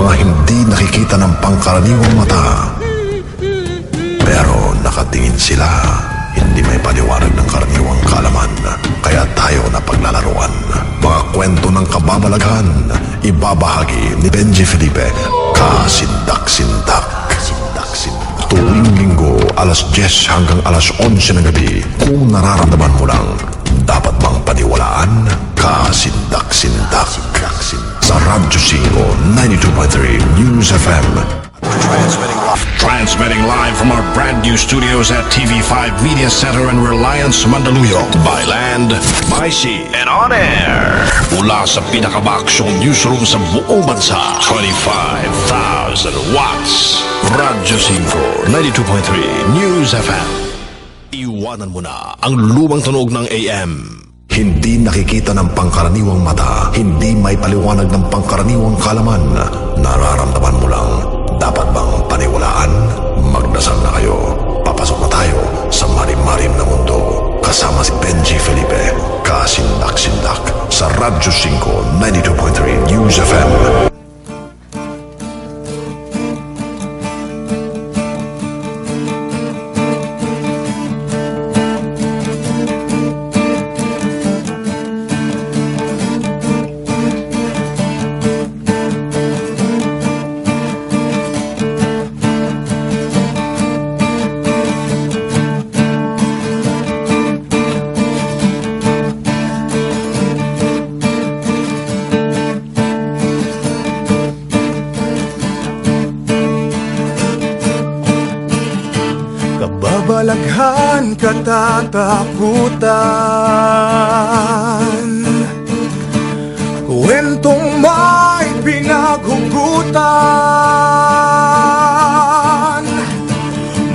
mga hindi nakikita ng pangkaraniwang mata. Pero nakatingin sila, hindi may paliwanag ng karaniwang kaalaman, kaya tayo na paglalaruan. Mga kwento ng kababalaghan, ibabahagi ni Benji Felipe, Kasindak-Sindak. Tuwing linggo, alas 10 hanggang alas 11 ng gabi, kung nararamdaman mo lang, dapat bang paniwalaan? Kasindak-Sindak. Sa Radyo 5, 92.3 News FM. Transmitting live from our brand new studios at TV5 Media Center in Reliance, Mandaluyong. By land, by sea, and on air. Mula sa pinakabaksyong newsroom sa buong bansa. 25,000 watts. Radyo 5, 92.3 News FM. Iwanan mo na ang lumang tunog ng AM. Hindi nakikita ng pangkaraniwang mata, hindi may paliwanag ng pangkaraniwang kaalaman. Nararamdaman mo lang, dapat bang paniwalaan? Magdasal na kayo. Papasok na tayo sa marim-marim na mundo. Kasama si Benji Felipe, Kasindak-Sindak, sa Radyo 5, 92.3 News FM. Kababalaghan, katatakutan, kwentong may pinaghugutan,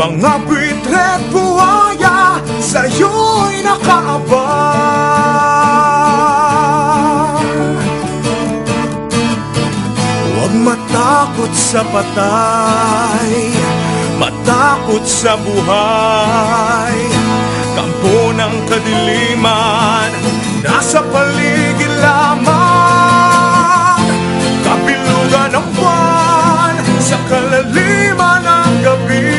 mga bitret buhaya sa'yo'y nakaabang. Huwag matakot sa patay, matakot sa buhay. Kampo ng kadiliman, nasa paligid lamang. Kapilugan ng buwan, sa kalaliman ng gabi.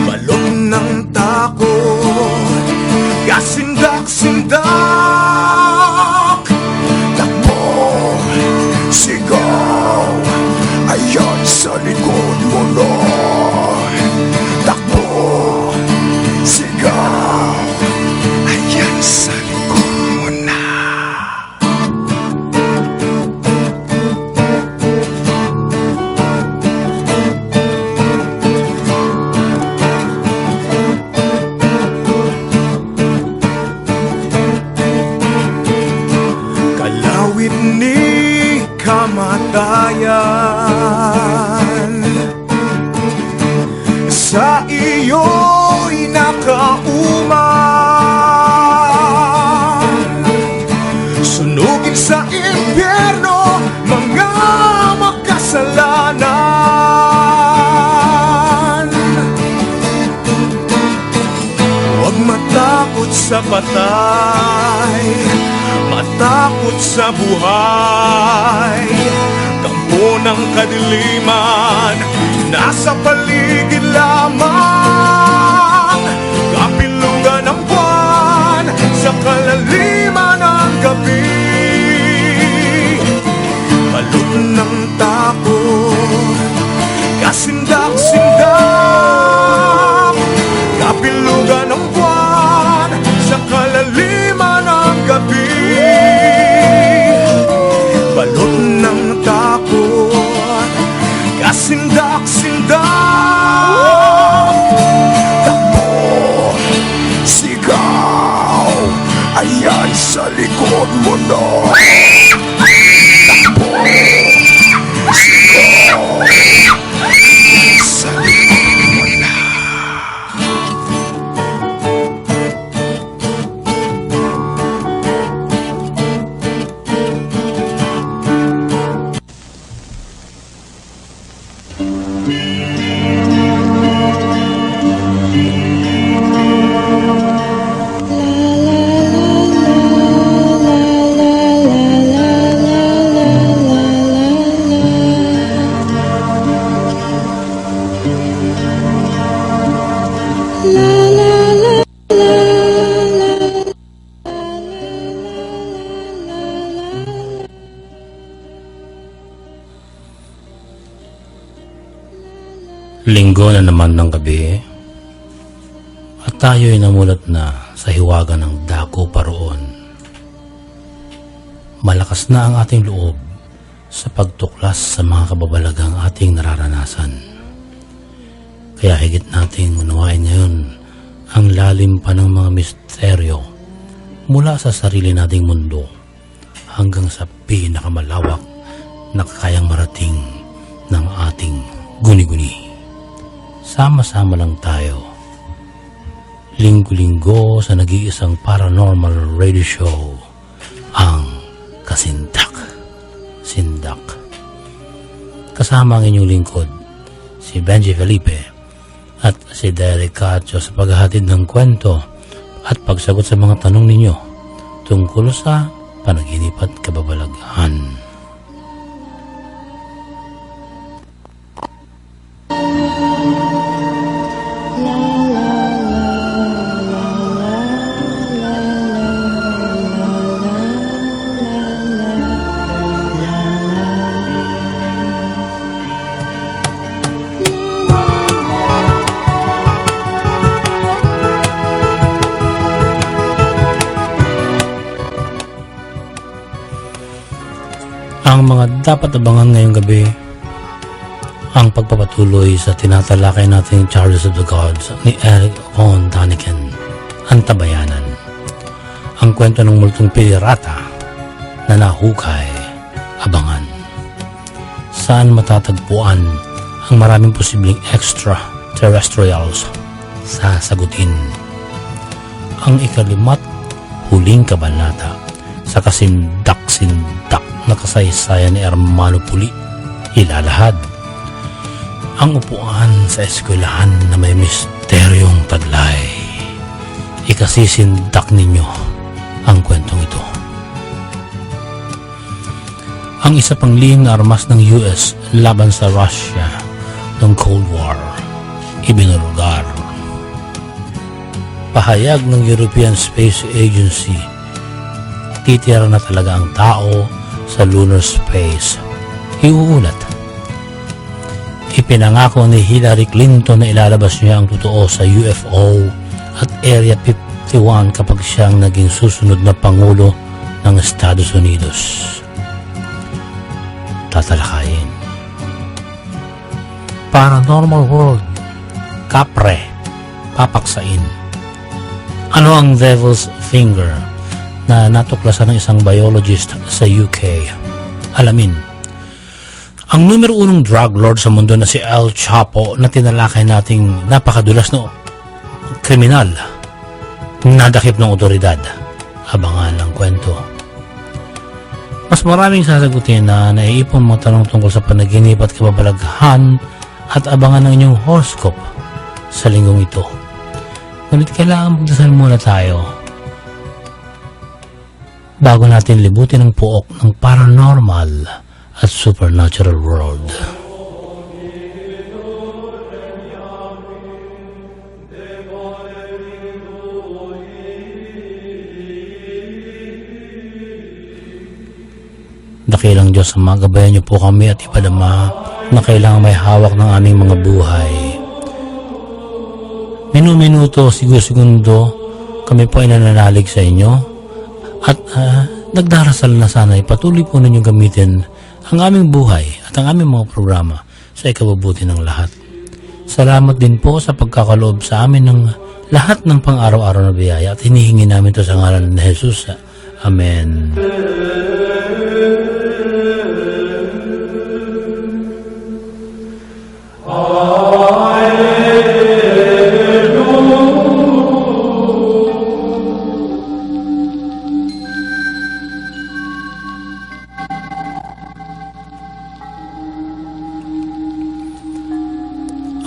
Balot ng takot, kasindak-sindak. Takbo, sigaw, ayan sa likod mo na. Takbo, sigaw, ayan sa likod mo na. Kalawit ni kamatayan, sa iyo'y nakauman. Sunugin sa impyerno mga makasalanan. Huwag matakot sa patay, matakot sa buhay. Kampo ng kadiliman, nasa paligid lamang. Kapilugan ng buwan, sa kalaliman ng gabi. Balot ng takot, kasindak-sindak. Kapilugan ng buwan, sa kalaliman ng gabi. Balot ng takot, kasindak-sindak. Takbo, sigaw, ayan sa likod mo na. Takbo, sigaw, sa likod mo na. La la la la la la la. Linggo na naman ng gabi at tayo'y namulat na sa hiwaga ng dako paroon. Malakas na ang ating loob sa pagtuklas sa mga kababalagang ating nararanasan. Kaya higit nating unawain ngayon ang lalim pa ng mga misteryo mula sa sarili nating mundo hanggang sa pinakamalawak na kayang marating ng ating guni-guni. Sama-sama lang tayo. Linggo-linggo sa nag-iisang paranormal radio show, ang Kasindak. Sindak. Kasama ang inyong lingkod, si Benji Felipe at si Derek Cacho sa paghahatid ng kwento at pagsagot sa mga tanong ninyo tungkol sa panaginip at kababalaghan. Ang mga dapat abangan ngayong gabi, ang pagpapatuloy sa tinatalakay nating Chariots of the Gods ni Erich von Däniken, ang tabayanan. Ang kwento ng multong pirata na nahukay, abangan. Saan matatagpuan ang maraming posibleng extraterrestrials? Sasagutin. Ang ikalimat huling kabanata sa kasindak-sindak na kasaysayan ni Hermano Puli, ilalahad. Ang upuan sa eskwelahan na may misteryong taglay. Ikasisindak ninyo ang kwentong ito. Ang isa pang lihim na armas ng US laban sa Russia noong Cold War, ibinulgar. Pahayag ng European Space Agency, titira na talaga ang tao sa lunar space. Iuulat. Ipinangako ni Hillary Clinton na ilalabas niya ang totoo sa UFO at Area 51 kapag siyang naging susunod na Pangulo ng Estados Unidos. Tatalakayin. Paranormal World. Kapre. Papaksain. Ano ang Devil's Finger na natuklasan ng isang biologist sa UK? Alamin. Ang numero unong drug lord sa mundo na si El Chapo na tinalakay nating napakadulas no kriminal, nadakip ng otoridad. Abangan ang kwento. Mas maraming sasagutin na naiipon mga tanong tungkol sa panaginip at kababalaghan at abangan ng inyong horoscope sa linggong ito. Ngunit kailangan magdasal muna tayo bago natin libutin ang puok ng paranormal at supernatural world. Dakilang Diyos, magabayan niyo po kami at ipadama na kailangan may hawak ng aming mga buhay. Minu-minuto, segundo, kami po ay nananalig sa inyo at nagdarasal na sana ipatuloy po ninyong gamitin ang aming buhay at ang aming mga programa sa ikabubuti ng lahat. Salamat din po sa pagkakaloob sa amin ng lahat ng pang-araw-araw na biyaya at hinihingi namin ito sa ngalan ni Jesus. Amen.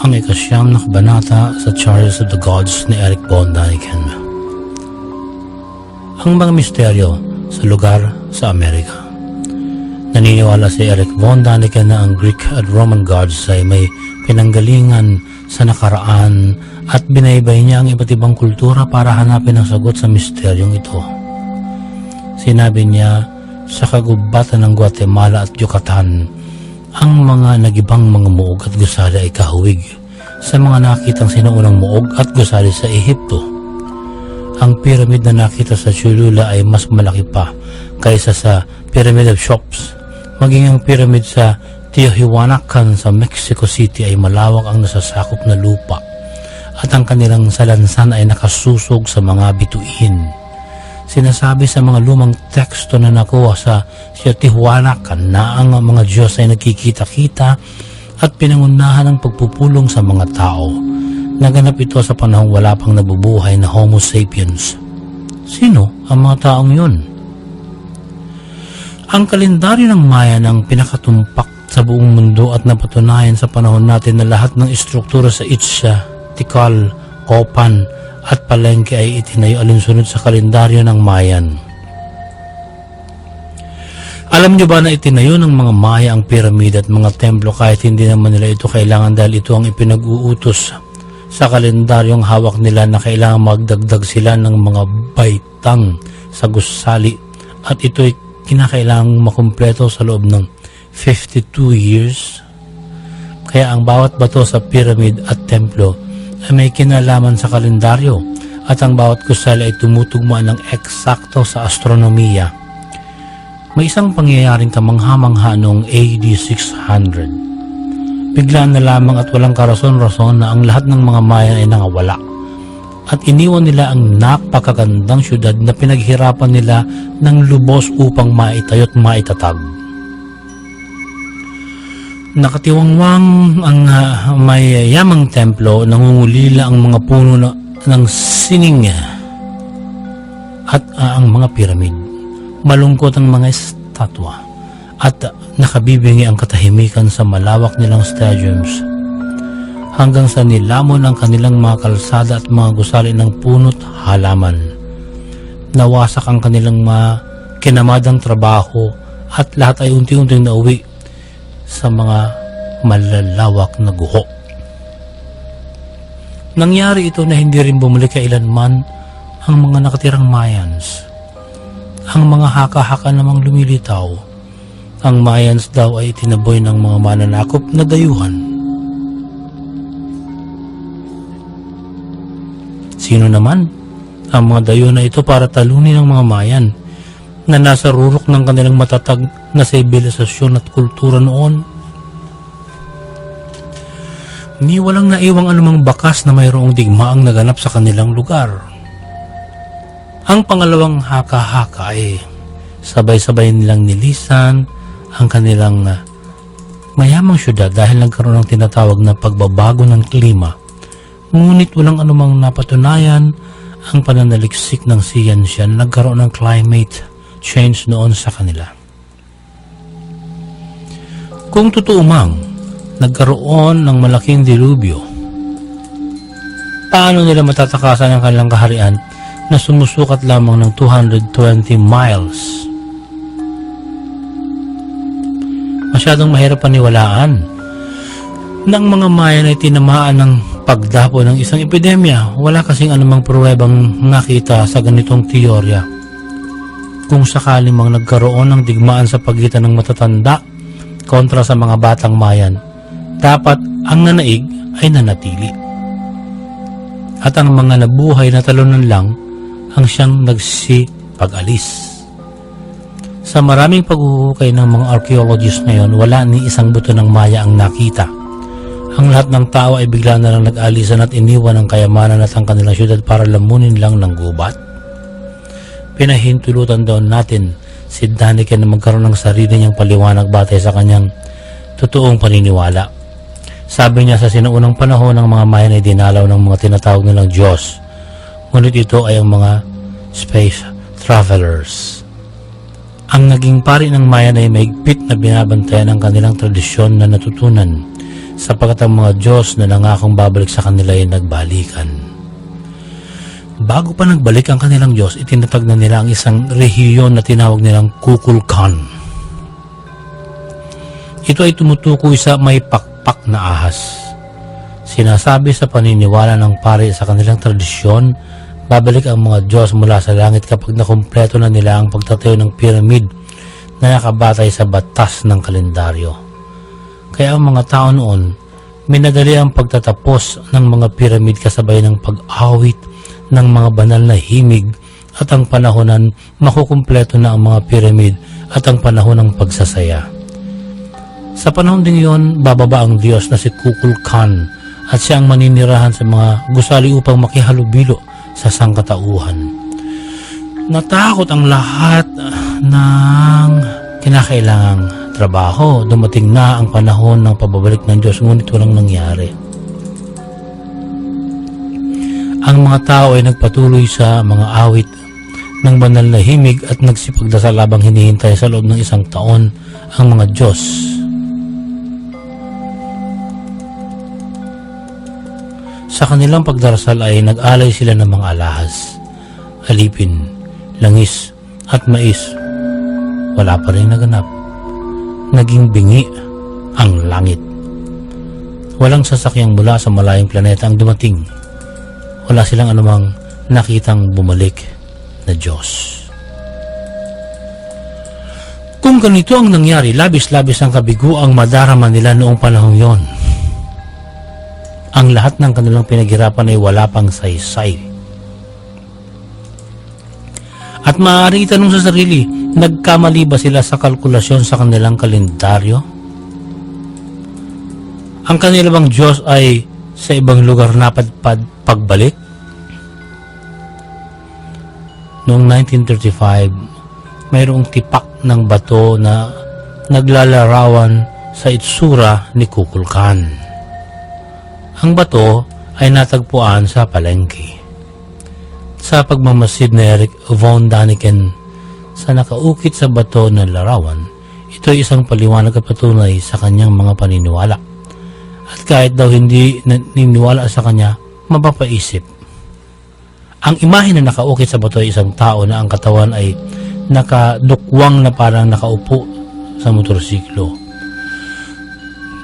Ang ikasyam na kabanata sa Chariots of the Gods ni Erich von Däniken. Ang mga misteryo sa lugar sa Amerika. Naniniwala si Erich von Däniken na ang Greek at Roman gods ay may pinanggalingan sa nakaraan at binaybay niya ang iba't ibang kultura para hanapin ang sagot sa misteryong ito. Sinabi niya sa kagubatan ng Guatemala at Yucatan, ang mga nagibang mga muog at gusali ay kahawig sa mga nakitang sinuunang muog at gusali sa Ehipto. Ang pyramid na nakita sa Cholula ay mas malaki pa kaysa sa Pyramid of Cheops. Maging ang pyramid sa Teotihuacan sa Mexico City ay malawak ang nasasakop na lupa at ang kanilang salansan ay nakasusog sa mga bituin. Sinasabi sa mga lumang teksto na nakuha sa Teotihuacan na ang mga Diyos ay nagkikita-kita at pinangunahan ng pagpupulong sa mga tao. Naganap ito sa panahong wala pang nabubuhay na Homo sapiens. Sino ang mga taong yun? Ang kalendaryo ng Maya ang pinakatumpak sa buong mundo at napatunayan sa panahon natin na lahat ng istruktura sa Itzá, Tikal, Copan at Palenque ay itinayo alinsunod sa kalendaryo ng Mayan. Alam niyo ba na itinayo ng mga Maya ang piramid at mga templo kahit hindi naman nila ito kailangan dahil ito ang ipinag-uutos sa kalendaryong hawak nila na kailangan magdagdag sila ng mga baitang sa gusali at ito ay kinakailangang makumpleto sa loob ng 52 years. Kaya ang bawat bato sa piramid at templo ay may kinalaman sa kalendaryo at ang bawat gusali ay tumutugma ng eksakto sa astronomiya. May isang pangyayaring kamangha-mangha noong AD 600. Biglaan na lamang at walang karason-rason na ang lahat ng mga Mayan ay nangawala at iniwan nila ang napakagandang syudad na pinaghirapan nila ng lubos upang maitayo at maitatag. Nakatiwangwang ang may yamang templo, nangungulila ang mga puno ng sining at ang mga piramid. Malungkot ang mga estatwa at nakabibingi ang katahimikan sa malawak nilang stadiums hanggang sa nilamon ang kanilang mga kalsada at mga gusali ng puno't halaman. Nawasak ang kanilang mga kinamadang trabaho at lahat ay unti-unting nauwi sa mga malalawak na guho. Nangyari ito na hindi rin bumalik kailanman ang mga nakatirang Mayans. Ang mga haka-haka namang lumilitaw. Ang Mayans daw ay tinaboy ng mga mananakop na dayuhan. Sino naman ang mga dayuhan na ito para talunin ng mga Mayan na nasa rurok ng kanilang matatag na sibilisasyon at kultura noon? Ni walang naiwang anumang bakas na mayroong digmaang naganap sa kanilang lugar. Ang pangalawang haka-haka ay sabay-sabay nilang nilisan ang kanilang mayamang syudad dahil nagkaroon ng tinatawag na pagbabago ng klima. Ngunit walang anumang napatunayan ang pananaliksik ng siyensya na nagkaroon ng climate change noon sa kanila. Kung totoo mang nagkaroon ng malaking dilubyo, paano nila matatakasan ang kanilang kaharian na sumusukat lamang ng 220 miles? Masyadong mahirap paniwalaan na ang mga Mayan ay tinamaan ng pagdapo ng isang epidemya. Wala kasing anumang pruwebang nakita sa ganitong teorya. Kung sakali mang nagkaroon ng digmaan sa pagitan ng matatanda kontra sa mga batang Mayan, dapat ang nanaig ay nanatili. At ang mga nabuhay na talunan lang ang siyang nagsipag-alis. Sa maraming paghuhukay ng mga archaeologists ngayon, wala ni isang buto ng Maya ang nakita. Ang lahat ng tao ay bigla na lang nag-alisan at iniwan ang kayamanan at ang kanilang syudad para lamunin lang ng gubat. Pinahintulutan daw natin si Daniken na magkaroon ng sarili niyang paliwanag batay sa kanyang totoong paniniwala. Sabi niya sa sinuunang panahon ng mga Mayan ay dinalaw ng mga tinatawag nilang Diyos. Ngunit ito ay ang mga space travelers. Ang naging pari ng Mayan ay mahigpit na binabantayan ang kanilang tradisyon na natutunan sapagkat ang mga Diyos na nangakong babalik sa kanila ay nagbalikan. Bago pa nagbalik ang kanilang Diyos, itinatag na nila ang isang rehiyon na tinawag nilang Kukulkan. Ito ay tumutukoy sa may pakpak na ahas. Sinasabi sa paniniwala ng pari sa kanilang tradisyon, babalik ang mga Diyos mula sa langit kapag nakumpleto na nila ang pagtatayo ng pyramid na nakabatay sa batas ng kalendaryo. Kaya ang mga tao noon minadali ang pagtatapos ng mga piramid kasabay ng pag-awit ng mga banal na himig at ang panahonan makukumpleto na ang mga piramid at ang panahon ng pagsasaya. Sa panahon din yon, bababa ang Diyos na si Kukulkan at siya ang maninirahan sa mga gusali upang makihalubilo sa sangkatauhan. Natakot ang lahat ng kinakailangang trabaho. Dumating na ang panahon ng pababalik ng Diyos, ngunit walang nangyari. Ang mga tao ay nagpatuloy sa mga awit ng banal na himig at nagsipagdasal habang hinihintay sa loob ng 1 taon ang mga Diyos. Sa kanilang pagdarasal ay nag-alay sila ng mga alahas, alipin, langis at mais. Wala pa rin naganap. Naging bingi ang langit. Walang sasakyang mula sa malayong planeta ang dumating. Wala silang anumang nakitang bumalik na Diyos. Kung ganito ang nangyari, labis-labis ang kabiguang madarama nila noong panahong yon. Ang lahat ng kanilang pinaghirapan ay wala pang saysay. At maaaring itanong sa sarili, nagkamali ba sila sa kalkulasyon sa kanilang kalendaryo? Ang kanila bang Diyos ay sa ibang lugar napadpad pagbalik? Noong 1935, mayroong tipak ng bato na naglalarawan sa itsura ni Kukulkan. Ang bato ay natagpuan sa palengke. Sa pagmamasid ni Eric von Daniken sa nakaukit sa bato na larawan, ito ay isang paliwanag at patunay sa kanyang mga paniniwala. At kahit daw hindi naniniwala sa kanya, mapapaisip. Ang imahe na nakaukit sa bato ay isang tao na ang katawan ay nakadukwang na parang nakaupo sa motorsiklo.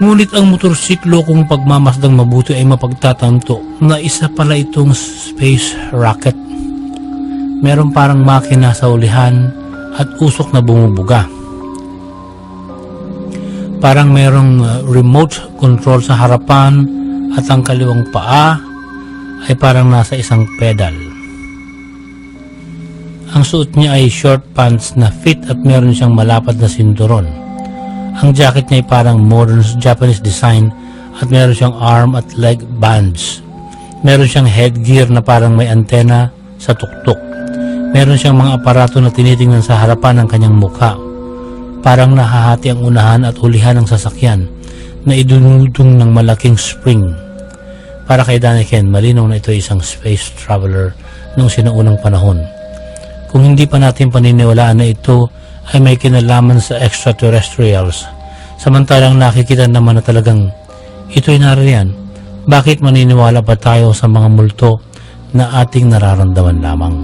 Ngunit ang motorsiklo kung pagmamasdang mabuti ay mapagtatanto na isa pala itong space rocket. Meron parang makina sa ulihan at usok na bumubuga. Parang merong remote control sa harapan at ang kaliwang paa ay parang nasa isang pedal. Ang suot niya ay short pants na fit at meron siyang malapad na sinturon. Ang jacket niya ay parang modern Japanese design at meron siyang arm at leg bands. Meron siyang headgear na parang may antena sa tuktok. Meron siyang mga aparato na tinitingnan sa harapan ng kanyang mukha. Parang nahahati ang unahan at ulihan ng sasakyan na idunudong ng malaking spring. Para kay Daniken, malinaw na ito ay isang space traveler noong sinaunang panahon. Kung hindi pa natin paniniwalaan na ito ay may kinalaman sa extraterrestrials, samantalang nakikita naman na talagang ito'y nariyan, bakit maniniwala pa tayo sa mga multo na ating nararamdaman lamang?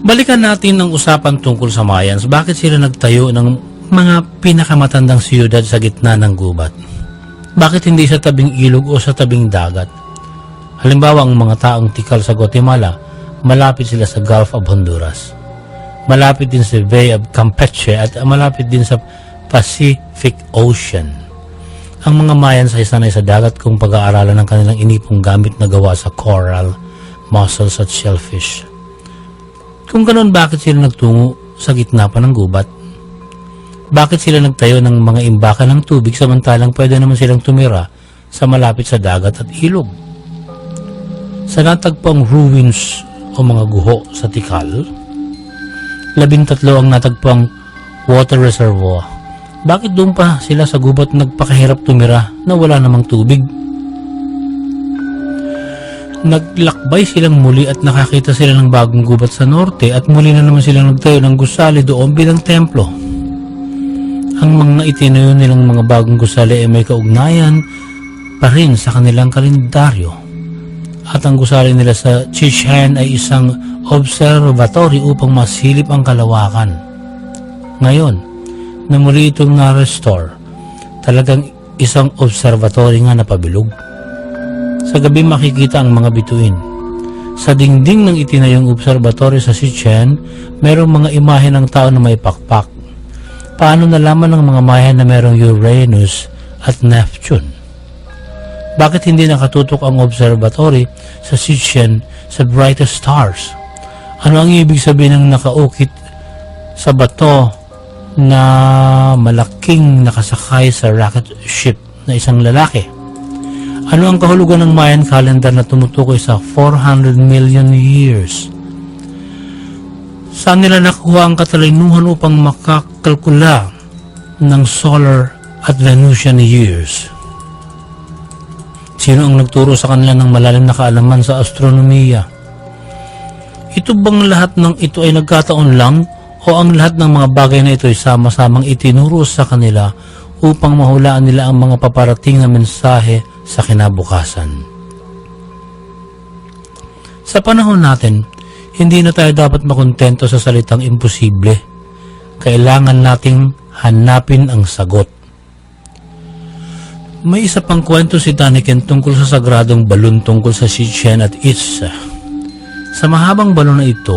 Balikan natin ang usapan tungkol sa Mayans. Bakit sila nagtayo ng mga pinakamatandang siyudad sa gitna ng gubat? Bakit hindi sa tabing ilog o sa tabing dagat? Halimbawa, ang mga taong tikal sa Guatemala, malapit sila sa Gulf of Honduras. Malapit din sa Bay of Campeche at malapit din sa Pacific Ocean. Ang mga Mayans ay sanay sa dagat kung pag-aaralan ng kanilang inipong gamit na gawa sa coral, mussels at shellfish. Kung ganoon, bakit sila nagtungo sa gitna pa ng gubat? Bakit sila nagtayo ng mga imbakan ng tubig samantalang pwede naman silang tumira sa malapit sa dagat at ilog? Sa natagpong ruins o mga guho sa Tikal, 13 ang natagpong water reservoir. Bakit doon pa sila sa gubat nagpakahirap tumira na wala namang tubig? Naglakbay silang muli at nakakita sila ng bagong gubat sa norte at muli na naman silang nagtayo ng gusali doon bilang templo. Ang mga itinayo nilang mga bagong gusali ay may kaugnayan pa rin sa kanilang kalendaryo. At ang gusali nila sa Chichen ay isang observatory upang masilip ang kalawakan. Ngayon, na muli itong na-restore, talagang isang observatory nga na pabilog. Sa gabi makikita ang mga bituin. Sa dingding ng itinayong observatory sa Chichen, mayroong mga imahe ng tao na may pakpak. Paano nalaman ng mga Mayan na mayroong Uranus at Neptune? Bakit hindi nakatutok ang observatory sa Sitchin sa brightest stars? Ano ang ibig sabihin ng nakaukit sa bato na malaking nakasakay sa rocket ship na isang lalaki? Ano ang kahulugan ng Mayan calendar na tumutukoy sa 400 million years? Saan nila nakuha ang katalinuhan upang makakalkula ng solar at Venusian years? Sino ang nagturo sa kanila ng malalim na kaalaman sa astronomiya? Ito bang lahat ng ito ay nagkataon lang o ang lahat ng mga bagay na ito ay sama-samang itinuro sa kanila upang mahulaan nila ang mga paparating na mensahe sa kinabukasan? Sa panahon natin, hindi na tayo dapat makontento sa salitang imposible. Kailangan nating hanapin ang sagot. May isa pang kwento si Daniken tungkol sa sagradong balon tungkol sa Sitchin at Itza. Sa mahabang balon na ito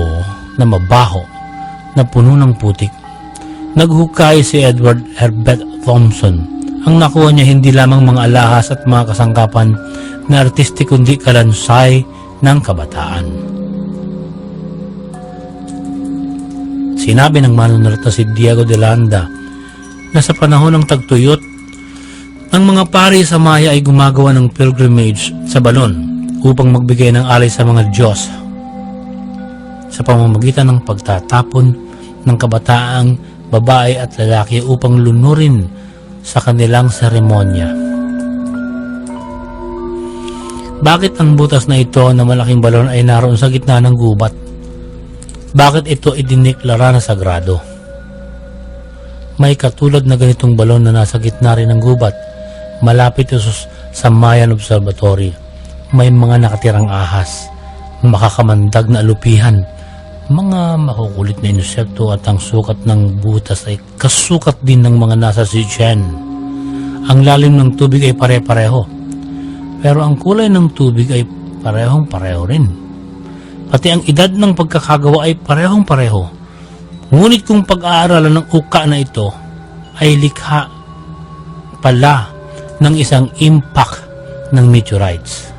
na mabaho na puno ng putik, naghukay si Edward Herbert Thompson. Ang nakuha niya hindi lamang mga alahas at mga kasangkapan na artistik kundi kalansay ng kabataan. Sinabi ng manunalita si Diego de Landa na sa panahon ng tagtuyot, ang mga pari sa Maya ay gumagawa ng pilgrimage sa balon upang magbigay ng alay sa mga Diyos sa pamamagitan ng pagtatapon ng kabataang babae at lalaki upang lunurin sa kanilang seremonya. Bakit ang butas na ito na malaking balon ay naroon sa gitna ng gubat? Bakit ito idiniklara na sagrado? May katulad na ganitong balon na nasa gitna rin ng gubat. Malapit ito sa Mayan Observatory. May mga nakatirang ahas, makakamandag na alupihan, mga makukulit na insekto at ang sukat ng butas ay kasukat din ng mga nasa Sitchin. Ang lalim ng tubig ay pare-pareho, pero ang kulay ng tubig ay parehong-pareho rin. Pati ang edad ng pagkakagawa ay parehong-pareho. Ngunit kung pag-aaralan ng uka na ito ay likha pala ng isang impact ng meteorites.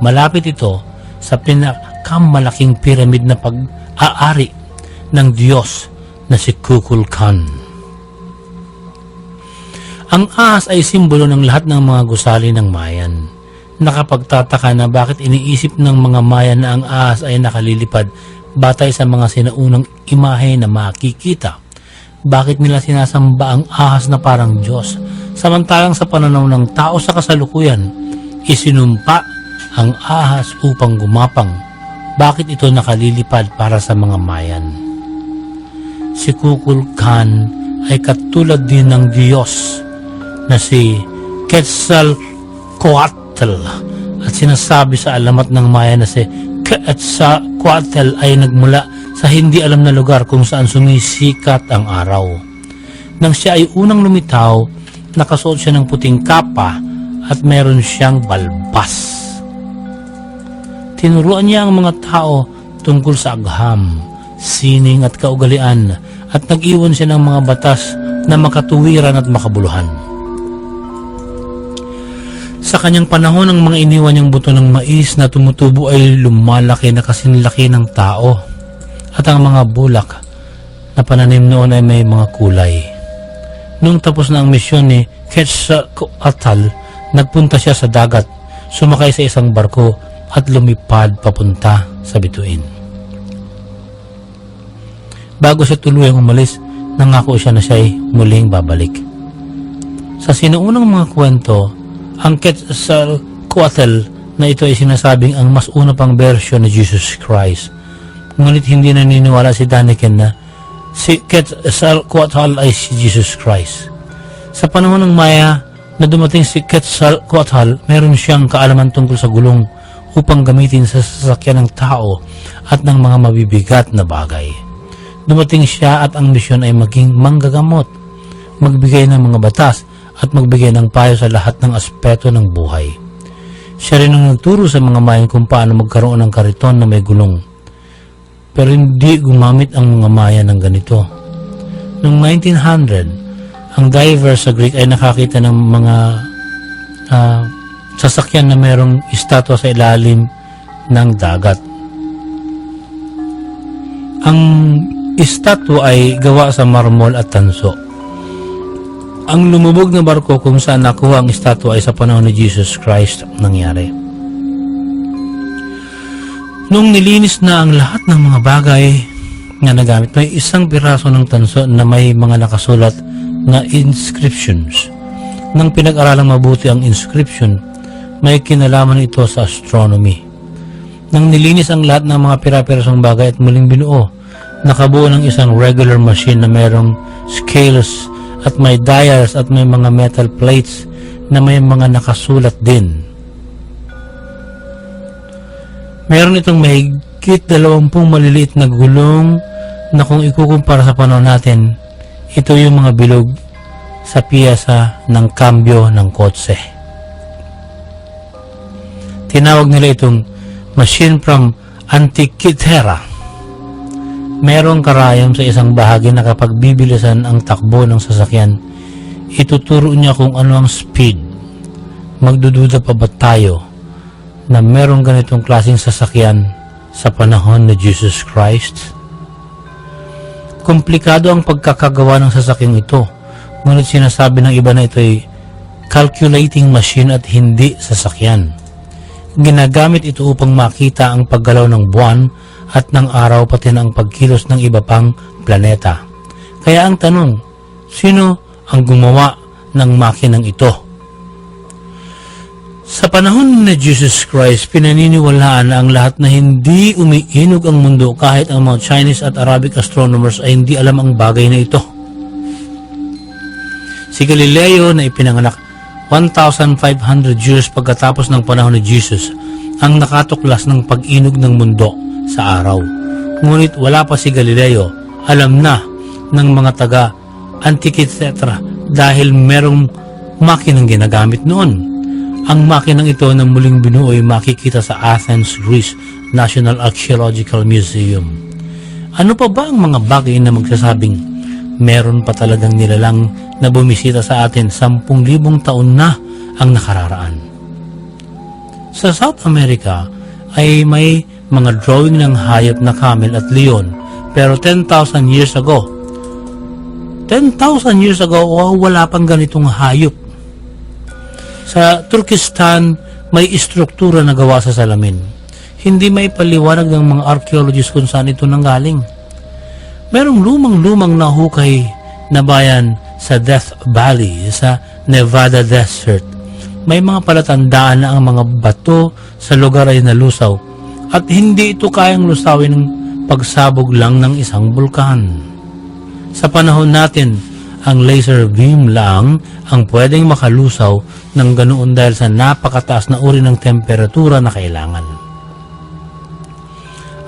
Malapit ito sa pinakamalaking pyramid na pag-aari ng Diyos na si Kukulkan. Ang ahas ay simbolo ng lahat ng mga gusali ng Mayan. Nakapagtataka na bakit iniisip ng mga Mayan na ang ahas ay nakalilipad batay sa mga sinaunang imahe na makikita. Bakit nila sinasamba ang ahas na parang Diyos? Samantalang sa pananaw ng tao sa kasalukuyan, isinumpa ang ahas upang gumapang. Bakit ito nakalilipad para sa mga Mayan? Si Kukulkan ay katulad din ng Diyos na si Quetzalcoatl at sinasabi sa alamat ng Maya na si Quetzalcoatl ay nagmula sa hindi alam na lugar kung saan sumisikat ang araw. Nang siya ay unang lumitaw, nakasuot siya ng puting kapa at meron siyang balbas. Tinuruan niya ang mga tao tungkol sa agham, sining at kaugalian at nag-iwan siya ng mga batas na makatuwiran at makabuluhan. Sa kanyang panahon, ang mga iniwan niyang buto ng mais na tumutubo ay lumalaki na kasinlaki ng tao at ang mga bulak na pananim noon ay may mga kulay. Nung tapos na ang misyon ni Quetzalcoatl, nagpunta siya sa dagat, sumakay sa isang barko at lumipad papunta sa bituin. Bago siya tuluyang umalis, nangako siya na siya'y muling babalik. Sa sinuunang mga kwento, ang Quetzalcoatl na ito ay sinasabing ang mas una pang bersyon ni Jesus Christ. Ngunit hindi naniniwala si Daniken na si Quetzalcoatl ay si Jesus Christ. Sa panahon ng Maya na dumating si Quetzalcoatl, meron siyang kaalaman tungkol sa gulong upang gamitin sa sasakyan ng tao at ng mga mabibigat na bagay. Dumating siya at ang misyon ay maging manggagamot, magbigay ng mga batas at magbigay ng payo sa lahat ng aspeto ng buhay. Siya rin ang nagturo sa mga Mayan kung paano magkaroon ng kariton na may gulong. Pero hindi gumamit ang mga Maya ng ganito. Noong 1900, Ang diver sa Greek ay nakakita ng mga sasakyan na mayroong estatwa sa ilalim ng dagat. Ang estatwa ay gawa sa marmol at tanso. Ang lumubog na barko kung saan nakuha ang estatwa ay sa panahon ni Jesus Christ nangyari. Nung nilinis na ang lahat ng mga bagay na nagamit, may isang piraso ng tanso na may mga nakasulat na inscriptions. Nang pinag-aralang mabuti ang inscription, may kinalaman ito sa astronomy. Nang nilinis ang lahat ng mga pira-pirasong bagay at muling binuo, nakabuo ng isang regular machine na mayroong scales at may dials at may mga metal plates na may mga nakasulat din. Meron itong mahigit 20 maliliit na gulong na kung ikukumpara sa panahon natin, ito yung mga bilog sa piyesa ng kambyo ng kotse. Tinawag nila itong machine from Antikythera. Merong karayom sa isang bahagi na kapag bibilisan ang takbo ng sasakyan, ituturo niya kung ano ang speed. Magdududa pa ba tayo na merong ganitong klaseng sasakyan sa panahon ni Jesus Christ? Komplikado ang pagkakagawa ng sasakyan ito, ngunit sinasabi ng iba na ito ay calculating machine at hindi sasakyan. Ginagamit ito upang makita ang paggalaw ng buwan at ng araw pati na ang pagkilos ng iba pang planeta. Kaya ang tanong, sino ang gumawa ng makinang ito? Sa panahon ni Jesus Christ, pinaniniwalaan na ang lahat na hindi umiinog ang mundo kahit ang mga Chinese at Arabic astronomers ay hindi alam ang bagay na ito. Si Galileo na ipinanganak 1,500 years pagkatapos ng panahon ni Jesus ang nakatuklas ng pag-inog ng mundo sa araw. Ngunit wala pa si Galileo, alam na ng mga taga Antikythera dahil merong makinang ginagamit noon. Ang makinang ito na muling binuo ay makikita sa Athens, Greece National Archaeological Museum. Ano pa ba ang mga bagay na magsasabing meron pa talagang nilalang na bumisita sa atin 10,000 taon na ang nakararaan? Sa South America ay may mga drawing ng hayop na camel at leon, pero 10,000 years ago, wala pang ganitong hayop. Sa Turkestan, may istruktura na gawa sa salamin. Hindi may paliwanag ng mga archaeologists kung saan ito nanggaling. Merong lumang-lumang na hukay na bayan sa Death Valley sa Nevada Desert. May mga palatandaan na ang mga bato sa lugar ay nalusaw at hindi ito kayang lusawin ng pagsabog lang ng isang bulkan. Sa panahon natin, ang laser beam lang ang pwedeng makalusaw ng ganoon dahil sa napakataas na uri ng temperatura na kailangan.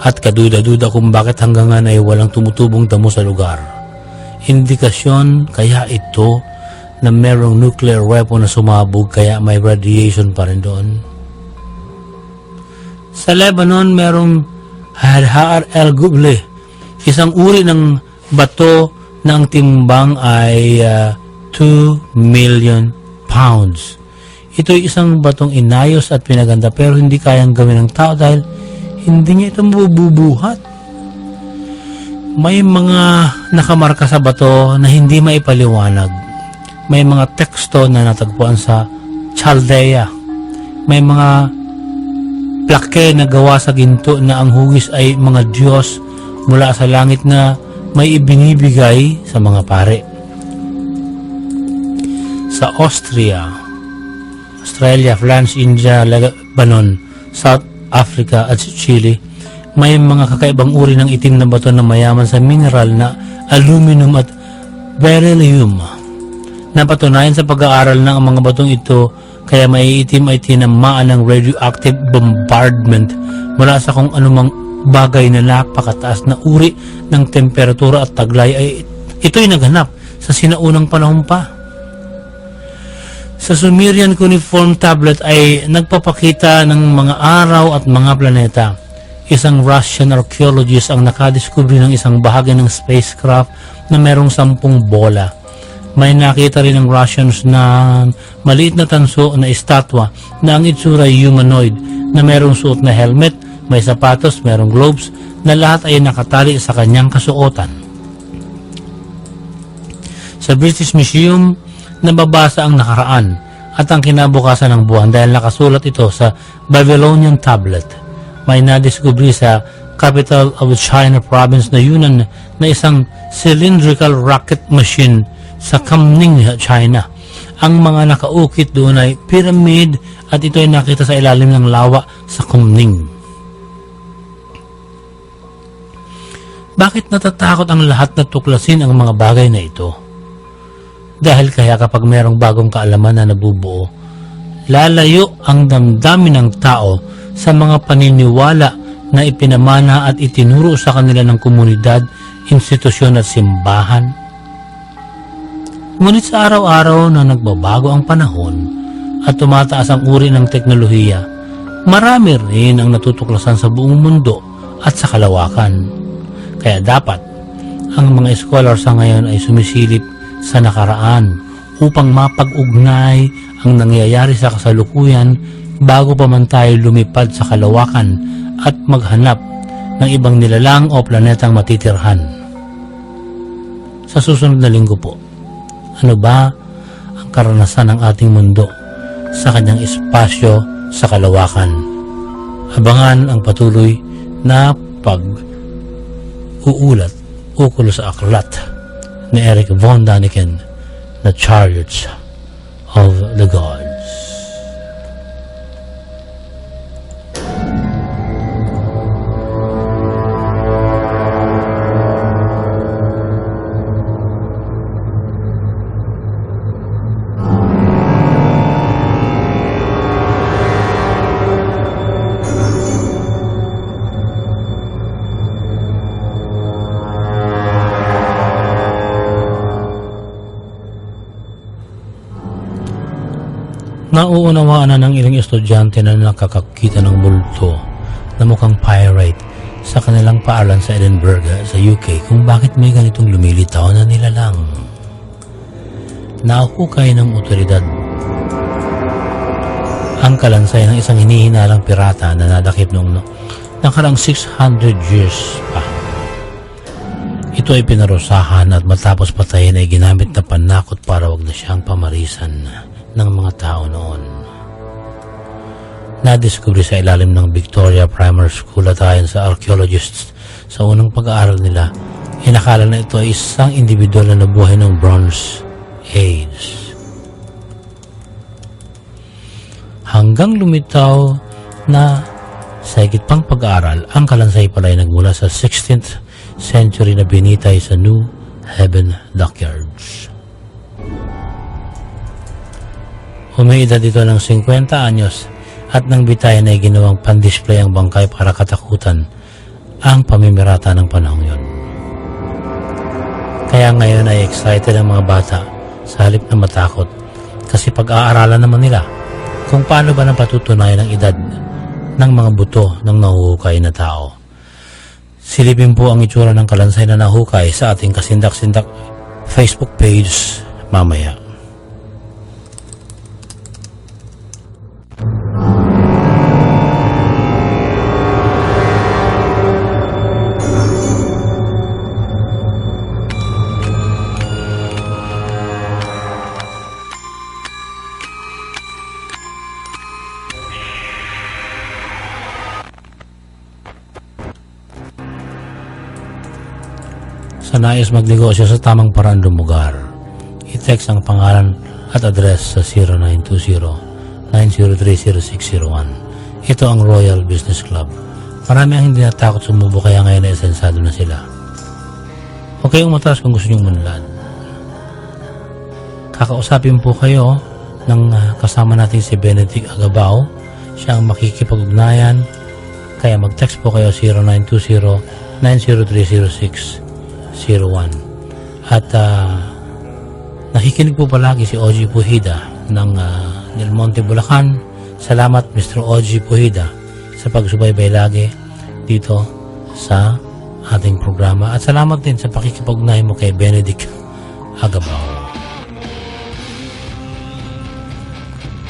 At kaduda-duda kung bakit hanggang ngayon ay walang tumutubong damo sa lugar. Indikasyon kaya ito na merong nuclear weapon na sumabog kaya may radiation pa rin doon. Sa Lebanon, merong Hadhar el-Guble, isang uri ng bato na ang timbang ay 2 million pounds. Ito ay isang batong inayos at pinaganda pero hindi kayang gawin ng tao dahil hindi niya ito mabubuhat. May mga nakamarka sa bato na hindi maipaliwanag. May mga teksto na natagpuan sa Chaldea. May mga plake na gawa sa ginto na ang hugis ay mga Diyos mula sa langit na may ibinibigay sa mga pare. Sa Australia, France, India, Lebanon, South Africa at Chile, may mga kakaibang uri ng itim na bato na mayaman sa mineral na aluminum at beryllium. Napatunayan sa pag-aaral ng mga batong ito kaya maiitim ay tinamaan ng radioactive bombardment mula sa kung anumang bagay na napakataas na uri ng temperatura at taglay ay ito'y naganap sa sinaunang panahon pa. Sa Sumerian cuneiform tablet ay nagpapakita ng mga araw at mga planeta. Isang Russian archaeologist ang nakadiskubre ng isang bahagi ng spacecraft na merong 10 bola. May nakita rin ng Russians na maliit na tanso na estatwa na ang itsura ay humanoid na mayroong suot na helmet, may sapatos, mayroong gloves na lahat ay nakatali sa kanyang kasuotan. Sa British Museum, nababasa ang nakaraan at ang kinabukasan ng buwan dahil nakasulat ito sa Babylonian tablet. May nadiskubre sa capital of China province na Yunnan na isang cylindrical rocket machine sa Kamning, China. Ang mga nakaukit doon ay pyramid at ito ay nakita sa ilalim ng lawa sa Kamning. Bakit natatakot ang lahat na tuklasin ang mga bagay na ito? Dahil kaya kapag mayroong bagong kaalaman na nabubuo, lalayo ang damdamin ng tao sa mga paniniwala na ipinamana at itinuro sa kanila ng komunidad, institusyon at simbahan. Ngunit sa araw-araw na nagbabago ang panahon at tumataas ang uri ng teknolohiya, marami rin ang natutuklasan sa buong mundo at sa kalawakan. Kaya dapat ang mga scholars sa ngayon ay sumisilip sa nakaraan upang mapag-ugnay ang nangyayari sa kasalukuyan bago pa man tayo lumipad sa kalawakan at maghanap ng ibang nilalang o planetang matitirhan. Sa susunod na linggo po, ano ba ang karanasan ng ating mundo sa kanyang espasyo sa kalawakan? Abangan ang patuloy na pag-uulat ukol sa aklat ni Eric Von Daniken na Chariots of the Gods. Nauunawaan na ng ilang estudyante na nakakakita ng multo na mukhang pirate sa kanilang paaralan sa Edinburgh sa UK kung bakit may ganitong lumilitaw na nilalang. Nahukay ng otoridad ang kalansay ng isang hinihinalang pirata na nadakip noong nakarang 600 years pa. Ito ay pinarusahan at matapos patayin ay ginamit na panakot para wag na siyang pamarisan ng mga tao noon. Nadiskubre sa ilalim ng Victoria Primary School at ayon sa archaeologists sa unang pag-aaral nila, inakala na ito ay isang individual na nabuhay ng Bronze Age. Hanggang lumitaw na sa higit pang pag-aaral, ang kalansay pala ay nagmula sa 16th century na binitay sa New Haven Dockyards. Umiidad dito ng 50 anyos at nang bitayan ay ginawang pan-display ang bangkay para katakutan ang pamimirata ng panahon yon. Kaya ngayon ay excited ang mga bata sa halip na matakot kasi pag-aaralan naman nila kung paano ba napatutunayan ang edad ng mga buto ng nahuhukay na tao. Silipin po ang itsura ng kalansay na nahukay sa ating kasindak-sindak Facebook page mamaya. Sa nais magnegosyo sa tamang paraan lumugar, i-text ang pangalan at address sa 0920-903-0601. Ito ang Royal Business Club. Marami ang hindi natakot sumubo kaya ngayon ay esensado na sila. Huwag kayong matras kung gusto nyong manlad. Kakausapin po kayo ng kasama natin si Benedict Agabao. Siya ang makikipag-ugnayan. Kaya mag-text po kayo 0920-903-0601. At nakikinig po palagi si Oji Puhida ng Del Monte, Bulacan. Salamat Mr. Oji Puhida sa pagsubaybay lagi dito sa ating programa. At salamat din sa pakikipag-ugnayan mo kay Benedict Agabao.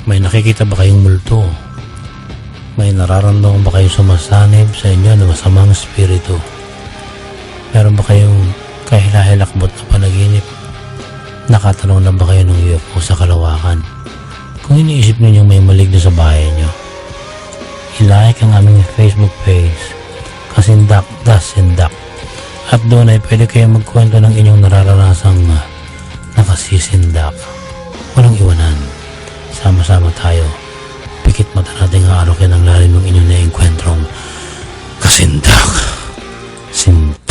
May nakikita ba kayong multo? May nararamdaman ba kayong sumasanib sa inyo ng masamang espiritu? Meron ba kayong kahilahilakbot na panaginip? Nakatanong na ba kayo ng UFO sa kalawakan? Kung iniisip niyo may maligno sa bahay niyo, i-like ang aming Facebook page, Kasindak Das Sindak. At doon ay pwede kayong magkwento ng inyong nararanasang nakasisindak. Walang iwanan. Sama-sama tayo. Pikit mata natin aarokin ang lalim ng inyong naengkwentrong kasindak. Sindak.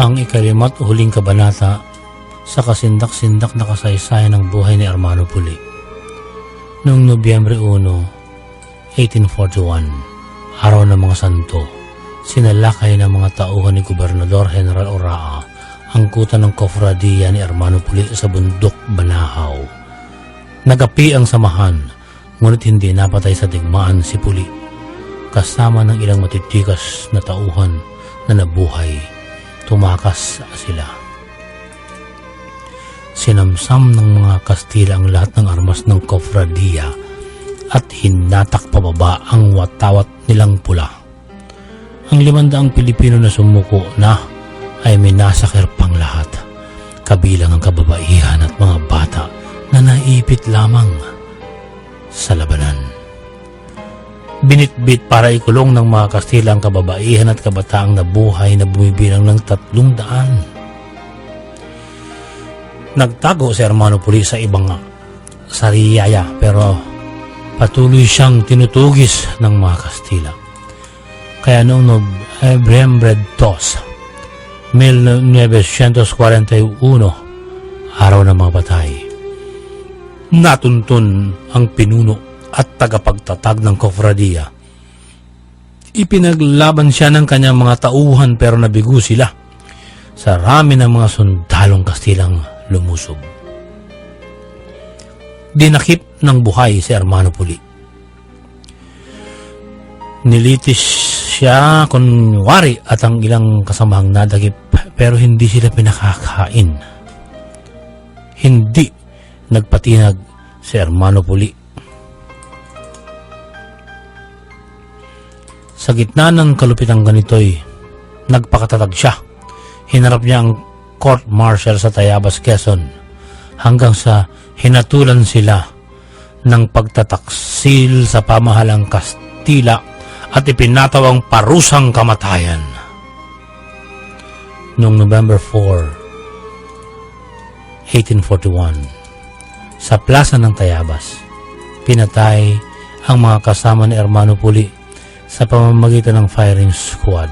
Ang ikalimat huling kabanata sa kasindak-sindak na kasaysayan ng buhay ni Hermano Puli. Noong Nobyembre 1, 1841, araw ng mga santo, sinalakay ng mga tauhan ni Gobernador General Oraa ang kuta ng kofradiya ni Hermano Puli sa bundok Banahaw. Nagapi ang samahan, ngunit hindi napatay sa digmaan si Puli, kasama ng ilang matitikas na tauhan na nabuhay. Tumakas sila. Sinamsam ng mga Kastila ang lahat ng armas ng kofradiya at hinatak pababa ang watawat nilang pula. Ang 500 Pilipino na sumuko na ay minasakir pang lahat, kabilang ang kababaihan at mga bata na naipit lamang sa labanan. Binitbit para ikulong ng mga Kastila ang kababaihan at kabataang nabuhay na bumibilang ng 300. Nagtago si Hermano Puli sa ibang sariyaya pero patuloy siyang tinutugis ng mga Kastila. Kaya noong Nobyembre 2, 1941, araw ng mga patay, natuntun ang pinuno at tagapagtatag ng kofradiya. Ipinaglaban siya ng kanyang mga tauhan pero nabigo sila sa rami ng mga sundalong Kastilang lumusob. Dinakip ng buhay si Hermano Puli. Nilitis siya kunwari at ang ilang kasamahang nadagip pero hindi sila pinakakain. Hindi nagpatinag si Hermano Puli. Sa gitna ng kalupitang ganito'y nagpakatatag siya. Hinarap niya ang court martial sa Tayabas, Quezon hanggang sa hinatulan sila ng pagtataksil sa pamahalang Kastila at ipinataw ang parusang kamatayan. Noong November 4, 1841, sa plaza ng Tayabas, pinatay ang mga kasama ni Hermano Puli sa pamamagitan ng firing squad.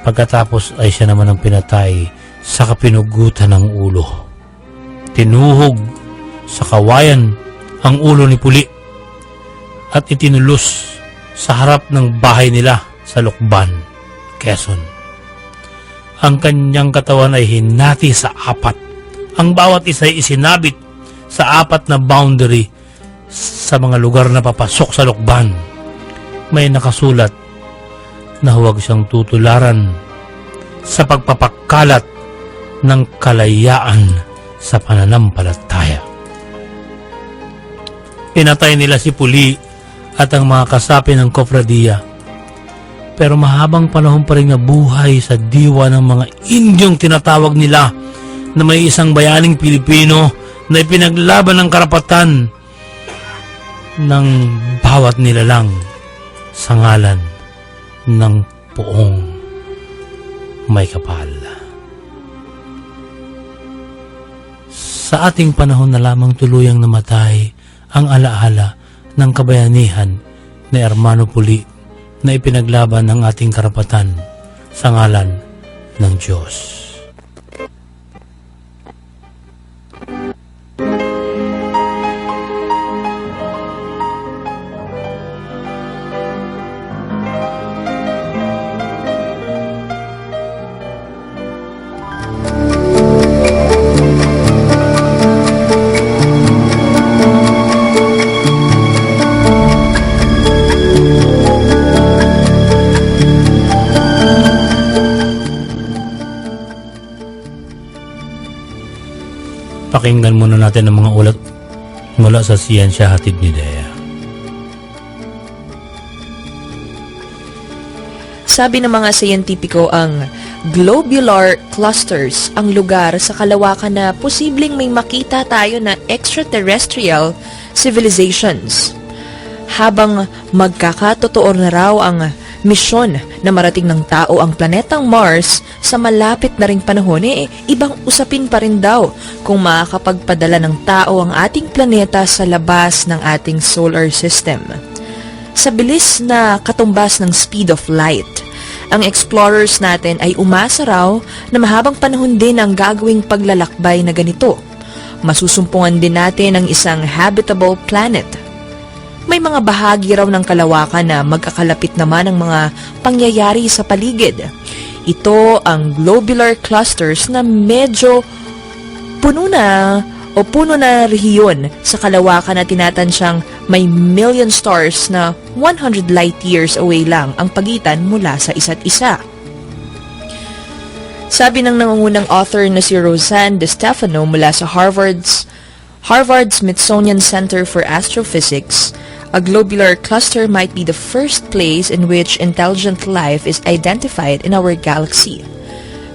Pagkatapos ay siya naman ang pinatay sa kapinugutan ng ulo. Tinuhog sa kawayan ang ulo ni Puli at itinulos sa harap ng bahay nila sa Lukban, Quezon. Ang kanyang katawan ay hinati sa 4. Ang bawat isa ay isinabit sa 4 na boundary sa mga lugar na papasok sa Lukban. May nakasulat na huwag siyang tutularan sa pagpapakalat ng kalayaan sa pananampalataya. Pinatay nila si Puli at ang mga kasapi ng kofradiya. pero mahabang panahon pa rin nabuhay sa diwa ng mga Indyong tinatawag nila na may isang bayaning Pilipino na ipinaglaban ng karapatan ng bawat nilalang sa ngalan ng poong may kapal. Sa ating panahon na lamang tuluyang namatay ang alaala ng kabayanihan ni Hermano Puli na ipinaglaban ang ating karapatan sa ngalan ng Diyos. Pakinggan muna natin ang mga ulat mula sa siyensya hatid ni Dea. Sabi ng mga siyentipiko, ang globular clusters ang lugar sa kalawakan na posibleng may makita tayo na extraterrestrial civilizations. Habang magkakatotoo na raw ang misyon na marating ng tao ang planetang Mars sa malapit na ring panahon, ibang usapin pa rin daw kung makakapagpadala ng tao ang ating planeta sa labas ng ating solar system. Sa bilis na katumbas ng speed of light, ang explorers natin ay umasa raw na mahabang panahon din ang gagawing paglalakbay na ganito. Masusumpungan din natin ang isang habitable planet. May mga bahagi raw ng kalawakan na magkakalapit naman ang mga pangyayari sa paligid. Ito ang globular clusters na medyo puno na rehiyon sa kalawakan na tinatansyang may million stars na 100 light years away lang ang pagitan mula sa isa't isa. Sabi ng nangungunang author na si Rosanne DeStefano mula sa Harvard's Smithsonian Center for Astrophysics, a globular cluster might be the first place in which intelligent life is identified in our galaxy.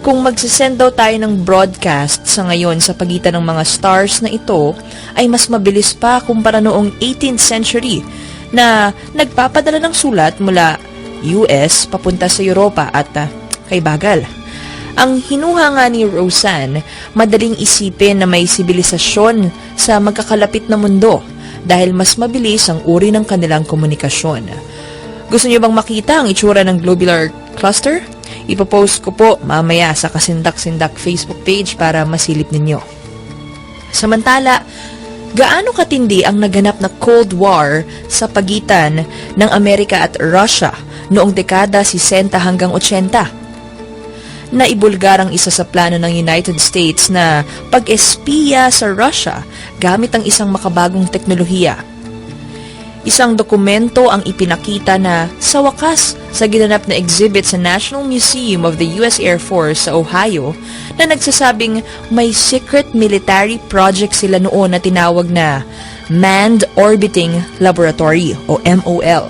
Kung magsisend daw tayo ng broadcast sa ngayon sa pagitan ng mga stars na ito, ay mas mabilis pa kumpara noong 18th century na nagpapadala ng sulat mula US papunta sa Europa at kay bagal. Ang hinuha nga ni Rosanne, madaling isipin na may sibilisasyon sa magkakalapit na mundo dahil mas mabilis ang uri ng kanilang komunikasyon. Gusto niyo bang makita ang itsura ng globular cluster? Ipopost ko po mamaya sa Kasindak-Sindak Facebook page para masilip ninyo. Samantala, gaano katindi ang naganap na Cold War sa pagitan ng Amerika at Russia noong dekada 60 hanggang 80? Naibulgar ang isa sa plano ng United States na pag-espiya sa Russia gamit ang isang makabagong teknolohiya. Isang dokumento ang ipinakita na sa wakas sa ginanap na exhibit sa National Museum of the U.S. Air Force sa Ohio na nagsasabing may secret military project sila noon na tinawag na Manned Orbiting Laboratory o MOL.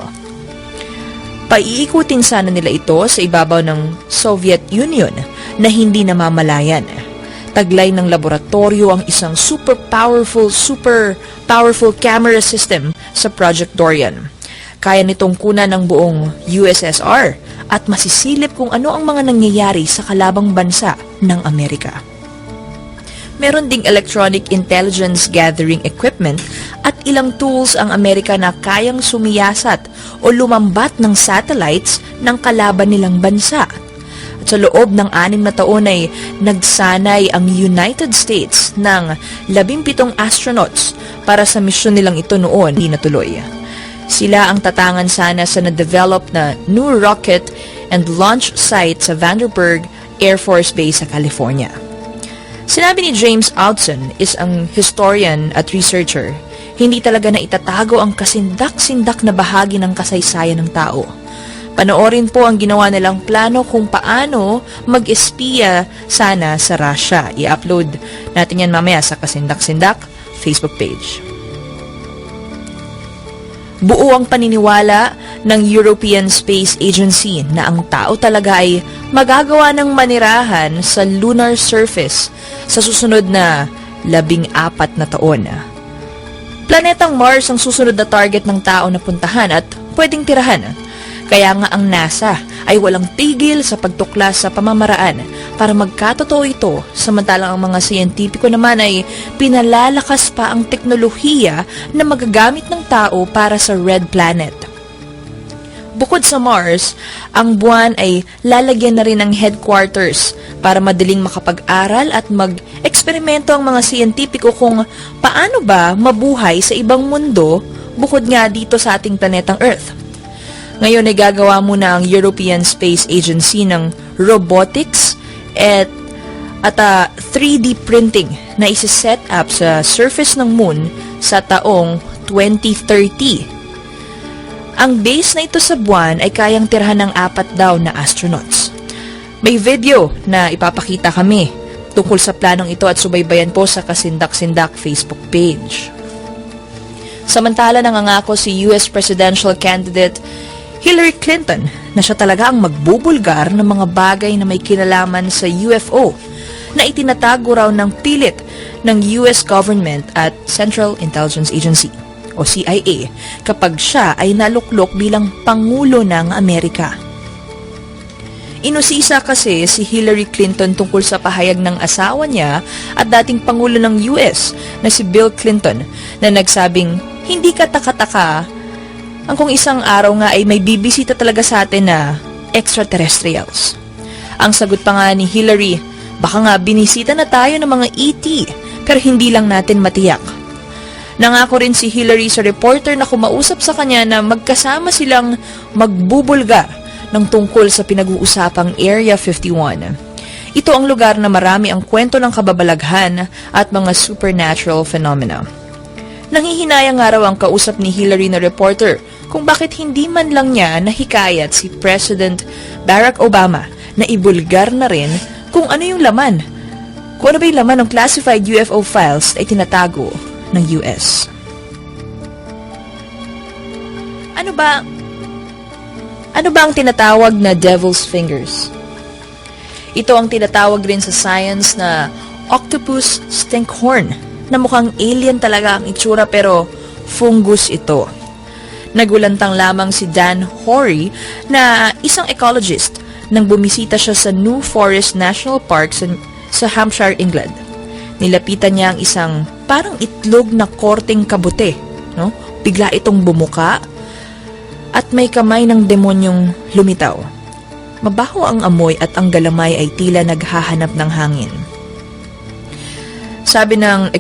Paiikutin sana nila ito sa ibabaw ng Soviet Union na hindi namamalayan. Taglay ng laboratorio ang isang super powerful camera system sa Project Dorian. Kaya nitong kunan ng buong USSR at masisilip kung ano ang mga nangyayari sa kalabang bansa ng Amerika. Meron ding electronic intelligence gathering equipment at ilang tools ang Amerika na kayang sumiyasat o lumambat ng satellites ng kalaban nilang bansa. At sa loob ng 6 na taon ay nagsanay ang United States ng 17 astronauts para sa misyon nilang ito noon, hindi natuloy. Sila ang tatangan sana sa na-develop na new rocket and launch site sa Vandenberg Air Force Base sa California. Sinabi ni James Outson, is ang historian at researcher, hindi talaga na itatago ang kasindak-sindak na bahagi ng kasaysayan ng tao. Panoorin po ang ginawa nilang plano kung paano mag-espiya sana sa Russia. I-upload natin yan mamaya sa Kasindak-Sindak Facebook page. Buo ang paniniwala ng European Space Agency na ang tao talaga ay magagawa ng manirahan sa lunar surface sa susunod na 14 na taon. Planetang Mars ang susunod na target ng tao na puntahan at pwedeng tirahan. Kaya nga ang NASA ay walang tigil sa pagtuklas sa pamamaraan para magkatotoo ito, samantalang ang mga siyentipiko naman ay pinalalakas pa ang teknolohiya na magagamit ng tao para sa Red Planet. Bukod sa Mars, ang buwan ay lalagyan na rin ng headquarters para madaling makapag-aral at mag-eksperimento ang mga siyentipiko kung paano ba mabuhay sa ibang mundo bukod nga dito sa ating planetang Earth. Ngayon ay gagawa muna ang European Space Agency ng robotics at 3D printing na isi-set up sa surface ng moon sa taong 2030. Ang base na ito sa buwan ay kayang tirhan ng 4 daw na astronauts. May video na ipapakita kami tungkol sa planong ito at subaybayan po sa Kasindak-Sindak Facebook page. Samantala nangangako si US Presidential Candidate Hillary Clinton na siya talaga ang magbubulgar ng mga bagay na may kinalaman sa UFO na itinatago raw ng pilit ng US government at Central Intelligence Agency o CIA kapag siya ay naluklok bilang Pangulo ng Amerika. Inusisa kasi si Hillary Clinton tungkol sa pahayag ng asawa niya at dating Pangulo ng US na si Bill Clinton na nagsabing hindi kataka-taka ang kung isang araw nga ay may bibisita talaga sa atin na extraterrestrials. Ang sagot pa nga ni Hillary, baka nga binisita na tayo ng mga ET pero hindi lang natin matiyak. Nangako rin si Hillary sa reporter na kumausap sa kanya na magkasama silang magbubulgar ng tungkol sa pinag-uusapang Area 51. Ito ang lugar na marami ang kwento ng kababalaghan at mga supernatural phenomena. Nanghihinayang nga raw ang kausap ni Hillary na reporter kung bakit hindi man lang niya nahikayat si President Barack Obama na ibulgar na rin kung ano yung laman. Kung ano ba yung laman ng classified UFO files ay tinatago ng US. Ano ba ang tinatawag na devil's fingers? Ito ang tinatawag rin sa science na octopus stinkhorn na mukhang alien talaga ang itsura pero fungus ito. Nagulantang lamang si Dan Horry na isang ecologist nang bumisita siya sa New Forest National Park sa Hampshire, England. Nilapitan niya ang isang parang itlog na korteng kabute. No? Bigla itong bumuka at may kamay ng demonyong lumitaw. Mabaho ang amoy at ang galamay ay tila naghahanap ng hangin. Sabi ng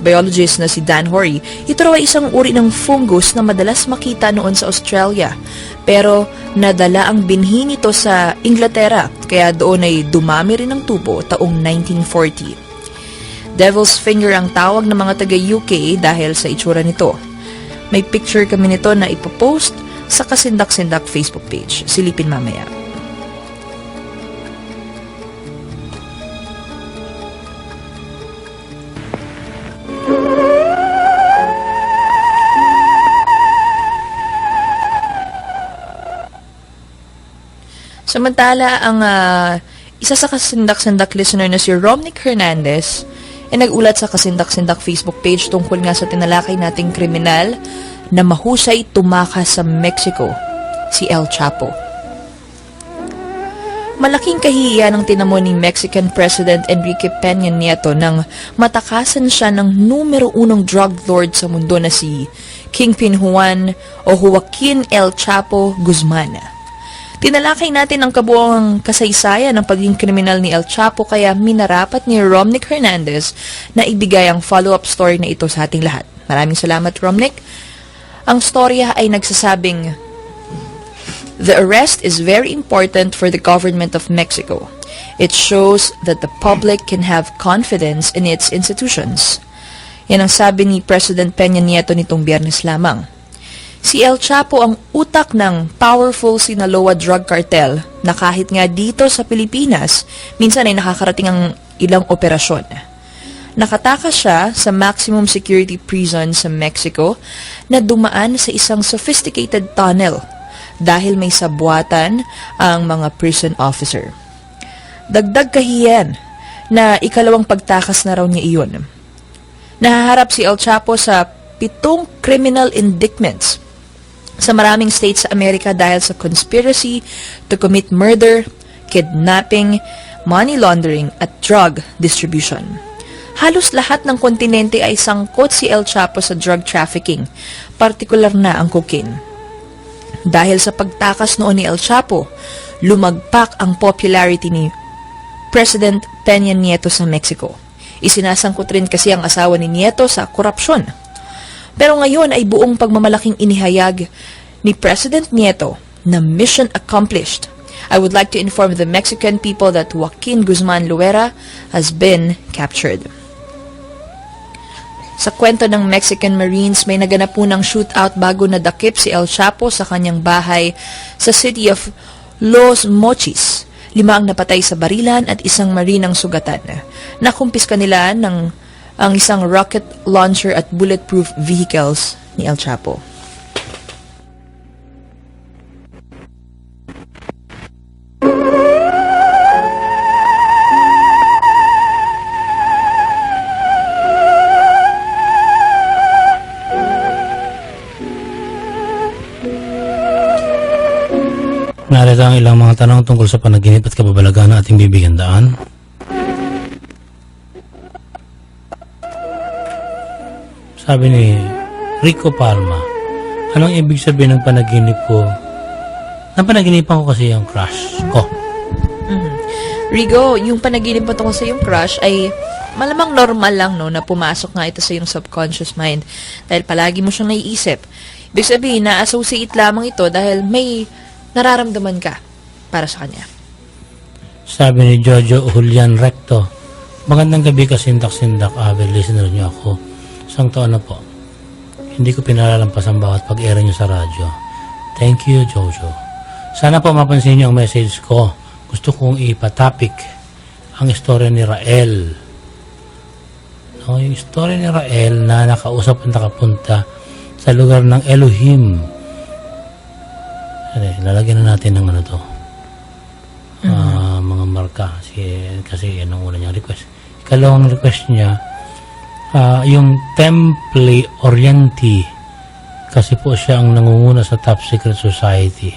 biologist na si Dan Horry, ito raw ay isang uri ng fungus na madalas makita noon sa Australia. Pero nadala ang binhi nito sa Inglaterra, kaya doon ay dumami rin ang tubo taong 1940. Devil's finger ang tawag ng mga taga-UK dahil sa itsura nito. May picture kami nito na ipopost sa Kasindak-Sindak Facebook page. Silipin mamaya. Samantala, ang isa sa Kasindak-Sindak listener na si Romnick Hernandez ay nagulat sa Kasindak-Sindak Facebook page tungkol nga sa tinalakay nating kriminal na mahusay tumakas sa Mexico, si El Chapo. Malaking kahihiyan ang tinamo ni Mexican President Enrique Peña Nieto nang matakasan siya ng numero 1 drug lord sa mundo na si Kingpin Juan o Joaquin El Chapo Guzman. Tinalakay natin ang kabuuang kasaysayan ng pagiging kriminal ni El Chapo kaya minarapat ni Romnick Hernandez na ibigay ang follow-up story na ito sa ating lahat. Maraming salamat, Romnick. Ang storya ay nagsasabing, "The arrest is very important for the government of Mexico. It shows that the public can have confidence in its institutions." Yan ang sabi ni President Peña Nieto nitong Biyernes lamang. Si El Chapo ang utak ng powerful Sinaloa drug cartel na kahit nga dito sa Pilipinas, minsan ay nakakarating ang ilang operasyon. Nakatakas siya sa maximum security prison sa Mexico na dumaan sa isang sophisticated tunnel dahil may sabwatan ang mga prison officer. Dagdag kahiyan na ikalawang pagtakas na raw niya iyon. Nahaharap si El Chapo sa 7 criminal indictments sa maraming states sa Amerika dahil sa conspiracy to commit murder, kidnapping, money laundering at drug distribution. Halos lahat ng kontinente ay sangkot si El Chapo sa drug trafficking, partikular na ang cocaine. Dahil sa pagtakas noon ni El Chapo, lumagpak ang popularity ni President Peña Nieto sa Mexico. Isinasangkot rin kasi ang asawa ni Nieto sa korupsyon. Pero ngayon ay buong pagmamalaking inihayag ni President Nieto na mission accomplished. I would like to inform the Mexican people that Joaquin Guzman Loera has been captured. Sa kwento ng Mexican Marines, may naganap po ng shootout bago nadakip si El Chapo sa kanyang bahay sa city of Los Mochis. 5 ang napatay sa barilan at 1 Marine ang sugatan. Nakumpiska nila ang isang rocket launcher at bulletproof vehicles ni El Chapo. Narito ang ilang mga tanong tungkol sa panaginip at kababalagan na ating bibigyan daan. Sabi ni Rico Palma, anong ibig sabihin ng panaginip ko? Napanaginipan ko kasi yung crush ko. Rigo, yung panaginip mo tungkol sa yung crush ay malamang normal lang, no, na pumasok nga ito sa yung subconscious mind dahil palagi mo siyang naiisip. Ibig sabihin, na-associate lamang ito dahil may nararamdaman ka para sa kanya. Sabi ni Jojo Julian Recto, magandang gabi ka sindak-sindak, avid listener niyo ako. Isang taon na po. Hindi ko pinalalampas ang bawat pag-era niyo sa radyo. Thank you, Jojo. Sana po mapansin niyo ang message ko. Gusto kong ipatapik ang istorya ni Rael. No, yung istorya ni Rael na nakausap at nakapunta sa lugar ng Elohim. Lalagyan na natin ng ano to. Mga marka. Kasi yan ang una niyang request. Ikalawang request niya, yung Temple Oriente. Kasi po siya ang nangunguna sa Top Secret Society.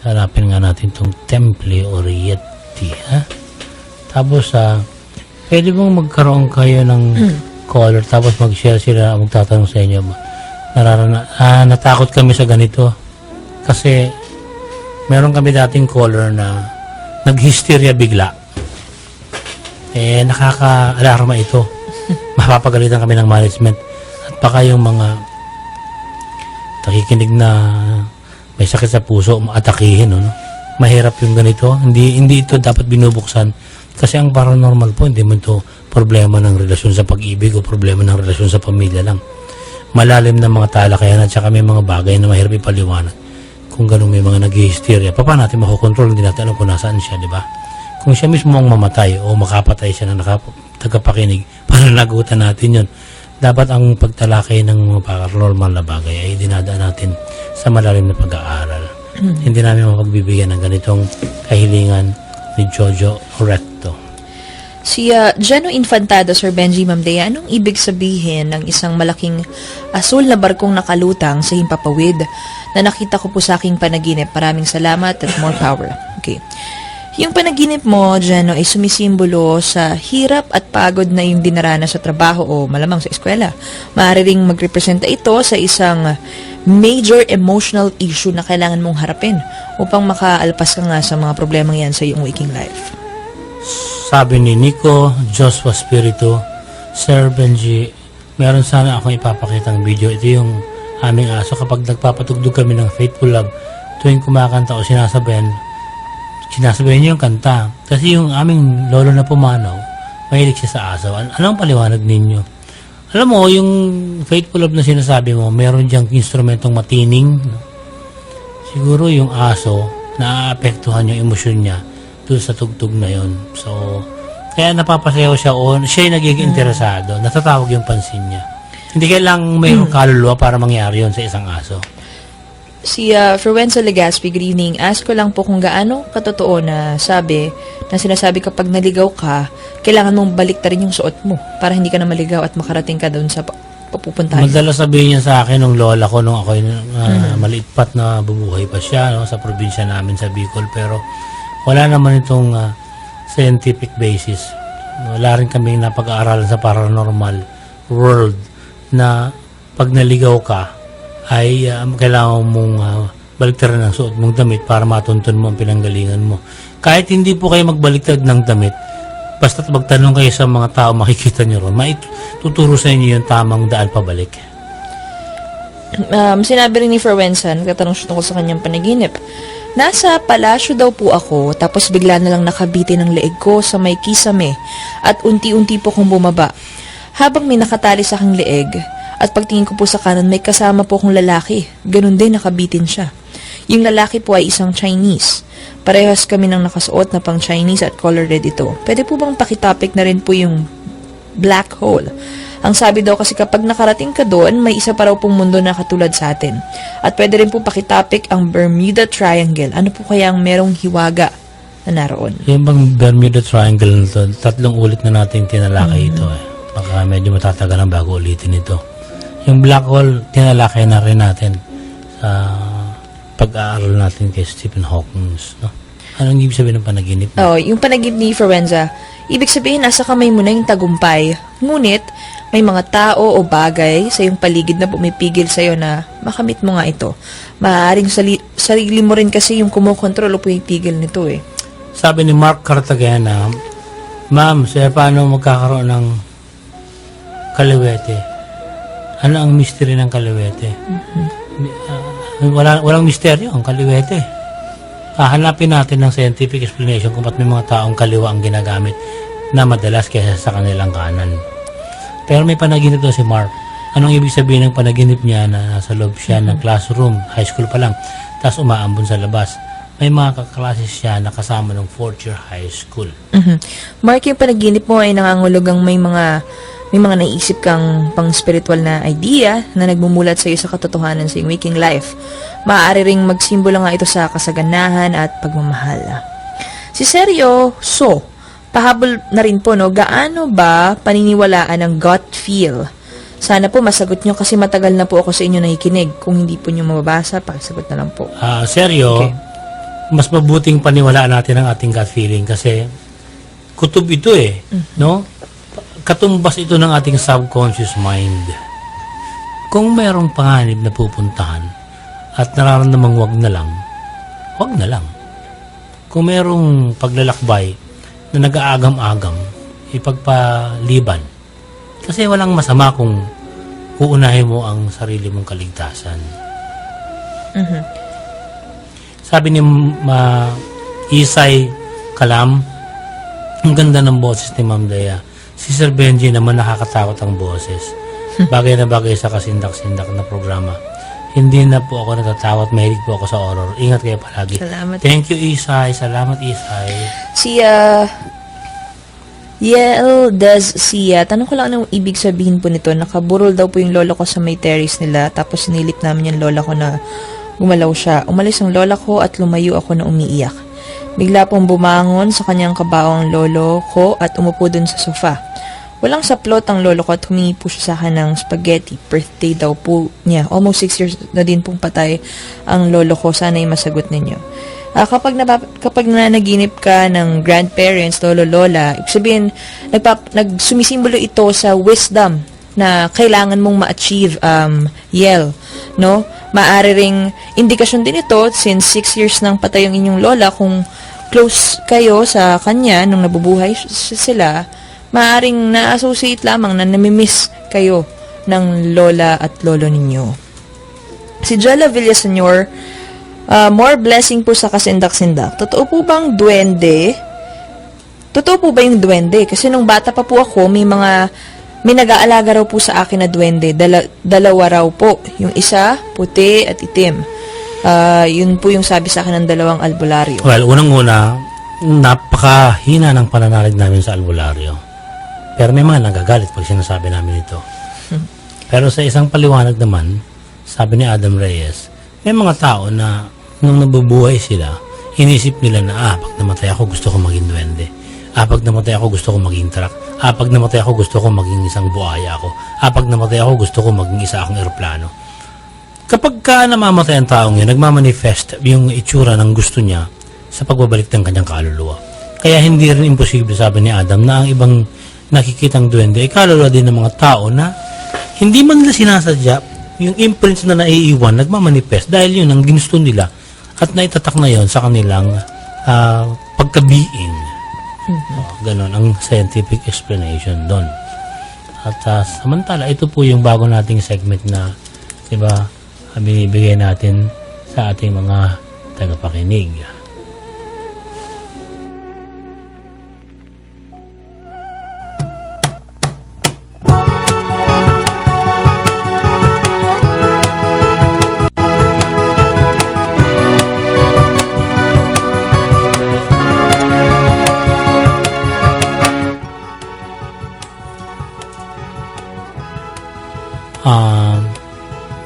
Hanapin nga natin itong Temple Oriente. Ha? Tapos, pwede bang magkaroon kayo ng caller tapos mag-share sila, magtatanong sa inyo. Natakot kami sa ganito. Kasi meron kami dating caller na nag-hysteria bigla. Nakaka-alarma ito. Mapapagalitan kami ng management. At baka yung mga nakikinig na may sakit sa puso, atakihin. No? Mahirap yung ganito. Hindi ito dapat binubuksan. Kasi ang paranormal po, hindi mo ito problema ng relasyon sa pag-ibig o problema ng relasyon sa pamilya lang. Malalim na mga talakayan at saka may mga bagay na mahirap ipaliwanag. Kung gano'n may mga nag-hysteria, paano natin makokontrol? Hindi natin alam kung nasaan siya, di ba? Kung siya mismo ang mamatay o makapatay siya na tagapakinig, para nagutan natin yun. Dapat ang pagtalakay ng mga paranormal na bagay ay dinadaan natin sa malalim na pag-aaral. Hindi namin mapagbibigyan ng ganitong kahilingan ni Jojo Recto. Si Geno Infantado, Sir Benji Mamdea, anong ibig sabihin ng isang malaking asul na barkong nakalutang sa himpapawid na nakita ko po sa aking panaginip? Maraming salamat at more power. Okay. Yung panaginip mo, Geno, ay sumisimbolo sa hirap at pagod na yung dinaranas sa trabaho o malamang sa eskwela. Maaari ring magrepresenta ito sa isang major emotional issue na kailangan mong harapin upang makaalpas ka nga sa mga problemang yan sa iyong waking life. Sabi ni Nico Joshua Spirito, Sir Benji, meron sana akong ipapakitang video. Ito yung aming aso kapag nagpapatugtog kami ng Faithful Love tuwing kumakanta o sinasabayan niyo yung kanta. Kasi yung aming lolo na pumanaw, mahilig siya sa aso. Anong paliwanag ninyo? Alam mo, yung Faithful Love na sinasabi mo, meron diyang instrumentong matining. Siguro yung aso, naaapektuhan yung emosyon niya doon sa tugtog na yon. So, Kaya napapasayaw siya o siya yung nagiging interesado, natatawag yung pansin niya. Hindi kailangang mayroong kaluluwa para mangyari yun sa isang aso. Si Fruenzo Legaspi, good evening. Ask ko lang po kung gaano katotoo na sinasabi kapag naligaw ka, kailangan mong balik ta rin yung suot mo para hindi ka na maligaw at makarating ka doon sa papupuntahan. Madalas sabihin niya sa akin nung lola ko nung ako maliit pat na bubuhay pa siya sa probinsya namin sa Bicol, pero wala naman itong scientific basis. Wala rin kaming napag-aaralan sa paranormal world na pag naligaw ka ay kailangan mong baliktaran ng suot mong damit para matuntun mo ang pinanggalingan mo. Kahit hindi po kayo magbaliktad ng damit, basta't magtanong kayo sa mga tao makikita nyo ron, maituturo sa inyo yung tamang daan pabalik. Sinabi rin ni Ferwensan, katanong siya tungkol sa kanyang panaginip. Nasa palasyo daw po ako, tapos bigla na lang nakabitin ang leeg ko sa may kisame at unti-unti po kong bumaba. Habang may nakatali sa aking leeg, at pagtingin ko po sa kanan, may kasama po akong lalaki. Ganun din, nakabitin siya. Yung lalaki po ay isang Chinese. Parehas kami ng nakasuot na pang Chinese at color red ito. Pwede po bang pakitopic na rin po yung black hole? Ang sabi daw kasi kapag nakarating ka doon, may isa pa raw pong mundo na katulad sa atin. At pwede rin po pakitopic ang Bermuda Triangle. Ano po kaya ang merong hiwaga na naroon? Yung bang Bermuda Triangle na to, 3 ulit na natin tinalakay ito Baka medyo matatagalan bago ulitin ito. Yung black hole, tinalakay na rin natin sa pag-aaral natin kay Stephen Hawking. No? Anong ibig sabihin ng panaginip? Yung panaginip ni Ferwenza, ibig sabihin nasa kamay mo na yung tagumpay. Ngunit, may mga tao o bagay sa iyong paligid na pumipigil sa iyo na makamit mo nga ito. Maaaring sarili mo rin kasi yung kumokontrol o pumipigil nito Sabi ni Mark Cartagena, Ma'am, sir, paano magkakaroon ng kaliwete? Ano ang mystery ng kaliwete? Walang misteryo ang kaliwete. Hanapin natin ng scientific explanation kung ba't may mga taong kaliwa ang ginagamit na madalas kaysa sa kanilang kanan. Pero may panaginip daw si Mark. Anong ibig sabihin ng panaginip niya na nasa loob siya ng classroom, high school pa lang, tapos umaambon sa labas? May mga kaklase siya na kasama ng 4th year high school. Mark, yung panaginip mo ay nangangulugang may mga naisip kang pang-spiritual na idea na nagmumulat sa iyo sa katotohanan sa iyong waking life. Maaari ring magsimbolo nga ito sa kasaganahan at pagmamahal. Si Sergio, pahabol na rin po, gaano ba paniniwalaan ang gut feel? Sana po masagot nyo kasi matagal na po ako sa inyo nakikinig. Kung hindi po nyo mababasa, pakisagot na lang po. Sergio, mas mabuting paniwalaan natin ang ating gut feeling kasi kutob ito no? Katumbas ito ng ating subconscious mind. Kung mayroong panganib na pupuntahan at nararamdamang wag na lang. Kung mayroong paglalakbay na nag-aagam-agam, ipagpaliban. Kasi walang masama kung uunahin mo ang sarili mong kaligtasan. Sabi ni Isay Kalam, ang ganda ng boses ni Ma'am Dea. Si Sir Benji naman nakakatakot ang boses. Bagay na bagay sa kasindak-sindak na programa. Hindi na po ako natatakot. Mahilig po ako sa horror. Ingat kayo palagi. Salamat. Thank you, Isay. Salamat, Isay. Tanong ko lang anong ibig sabihin po nito. Nakaburol daw po yung lola ko sa may terrace nila. Tapos sinilip namin yung lola ko na gumalaw siya. Umalis ang lola ko at lumayo ako na umiiyak. Bigla pong bumangon sa kanyang kabaong ang lolo ko at umupo dun sa sofa. Walang saplot ang lolo ko at humingi po siya sa akin ng spaghetti. Birthday daw po niya. Almost 6 years na din pong patay ang lolo ko. Sana'y masagot ninyo. Kapag nanaginip ka ng grandparents, lolo-lola, ibig sabihin, nagsumisimbolo ito sa wisdom na kailangan mong ma-achieve, no? Maaari ring indikasyon din ito since 6 years nang patay ang inyong lola. Kung close kayo sa kanya nung nabubuhay sila, maaaring na-associate lamang na namimiss kayo ng lola at lolo ninyo. Si Jella Villasenor, more blessing po sa kasindak-sindak. Totoo po bang duwende? Totoo po ba yung duwende? Kasi nung bata pa po ako, may nag-aalaga raw po sa akin na duwende. Dalawa raw po. Yung isa, puti at itim. Yun po yung sabi sa akin ng 2 albularyo. Well, unang-una, napakahina ng pananalig namin sa albularyo. Pero may mga nagagalit pag sinasabi namin ito. Pero sa isang paliwanag naman, sabi ni Adam Reyes, may mga tao na nung nabubuhay sila, inisip nila na, pag namatay ako, gusto ko maging duwende. Pag namatay ako, gusto ko maging truck. Pag namatay ako, gusto ko maging isang buhaya ako. Pag namatay ako, gusto ko maging isa akong eroplano. Kapag ka namamatay ang taong yun, nagmamanifest yung itsura ng gusto niya sa pagbabalik ng kanyang kaluluwa. Kaya hindi rin imposible, sabi ni Adam, na ang ibang nakikitang duwende ay kaluluwa din ng mga tao na hindi man nila sinasadya, yung imprints na naiiwan, nagmamanifest dahil yun ang ginusto nila at naitatak na yon sa kanilang pagka-being. Ganon ang scientific explanation doon. At samantala, ito po yung bago nating segment na, diba, binibigay natin sa ating mga tagapakinig.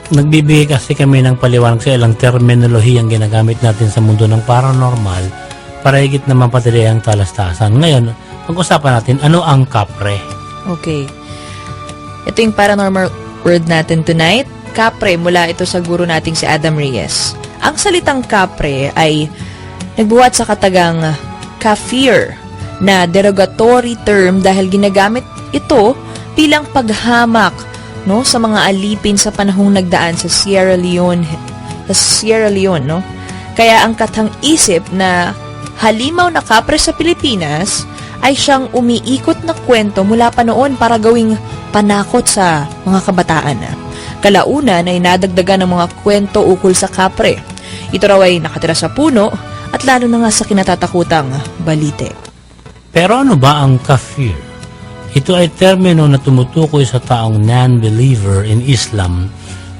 Nagbibigay kasi kami ng paliwanag sa ilang terminolohiyang ginagamit natin sa mundo ng paranormal para higit na mapadali ang talastasan. Ngayon, pag-usapan natin, ano ang kapre? Okay. Ito yung paranormal word natin tonight. Kapre, mula ito sa guro nating si Adam Reyes. Ang salitang kapre ay nagbuhat sa katagang kafir na derogatory term dahil ginagamit ito bilang paghamak, no, sa mga alipin sa panahong nagdaan sa Sierra Leone, no? Kaya ang katang isip na halimaw na kapre sa Pilipinas ay siyang umiikot na kwento mula pa noon para gawing panakot sa mga kabataan. Kalaunan ay nadagdagan ng mga kwento ukol sa kapre. Ito raw ay nakatira sa puno at lalo na nga sa kinatatakutang balite. Pero ano ba ang kafir? Ito ay termino na tumutukoy sa taong non-believer in Islam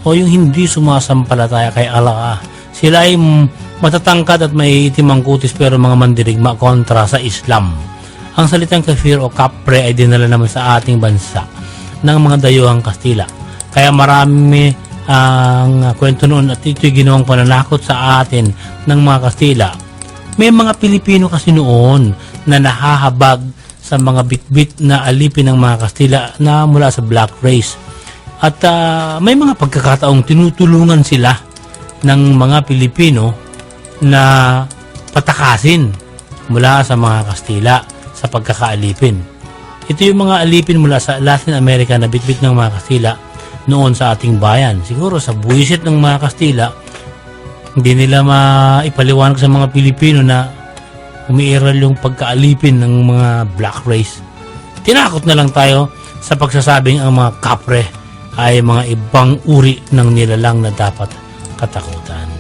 o yung hindi sumasampalataya kay Allah. Sila ay matatangkad at may itim ang kutis pero mga mandirigma kontra sa Islam. Ang salitang kafir o kapre ay dinala naman sa ating bansa ng mga dayuhang Kastila. Kaya marami ang kwento noon at ito'y ginawang pananakot sa atin ng mga Kastila. May mga Pilipino kasi noon na nahahabag sa mga bitbit na alipin ng mga Kastila na mula sa black race. At may mga pagkakataong tinutulungan sila ng mga Pilipino na patakasin mula sa mga Kastila sa pagkakaalipin. Ito yung mga alipin mula sa Latin America na bitbit ng mga Kastila noon sa ating bayan. Siguro sa buwisit ng mga Kastila, hindi nila maipaliwanag sa mga Pilipino na umiiral yung pagkaalipin ng mga black race. Tinakot na lang tayo sa pagsasabing ang mga kapre ay mga ibang uri ng nilalang na dapat katakutan.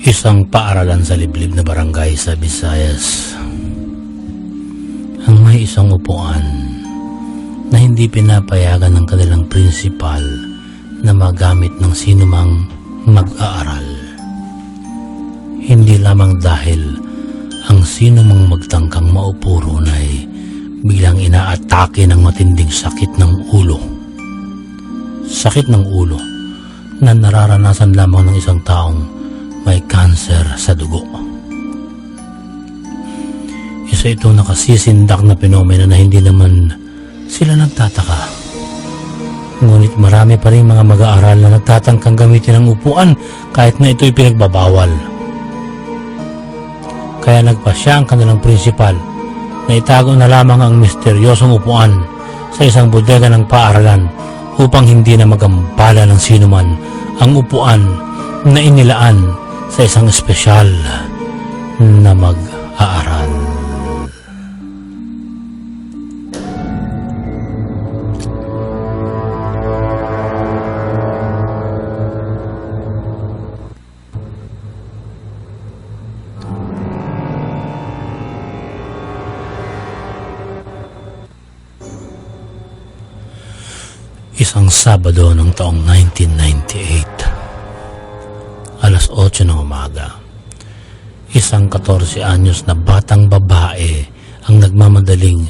Isang paaralan sa liblib na barangay sa Visayas. Ang may isang upuan na hindi pinapayagan ng kanilang prinsipal na magamit ng sinumang mag-aaral. Hindi lamang dahil ang sinumang magtangkang maupo roon ay biglang inaatake ng matinding sakit ng ulo. Sakit ng ulo na nararanasan lamang ng isang taong may kanser sa dugo. Isa itong nakasisindak na fenomena na hindi naman sila nagtataka. Ngunit marami pa rin mga mag-aaral na nagtatangkang gamitin ang upuan kahit na ito'y pinagbabawal. Kaya nagpasya ang kanilang prinsipal na itago na lamang ang misteryosong upuan sa isang bodega ng paaralan upang hindi na magambala ng sinuman ang upuan na inilaan sa isang espesyal na mag-aaral. Isang Sabado ng taong 1998, alas 8 ng umaga, isang 14 anyos na batang babae ang nagmamadaling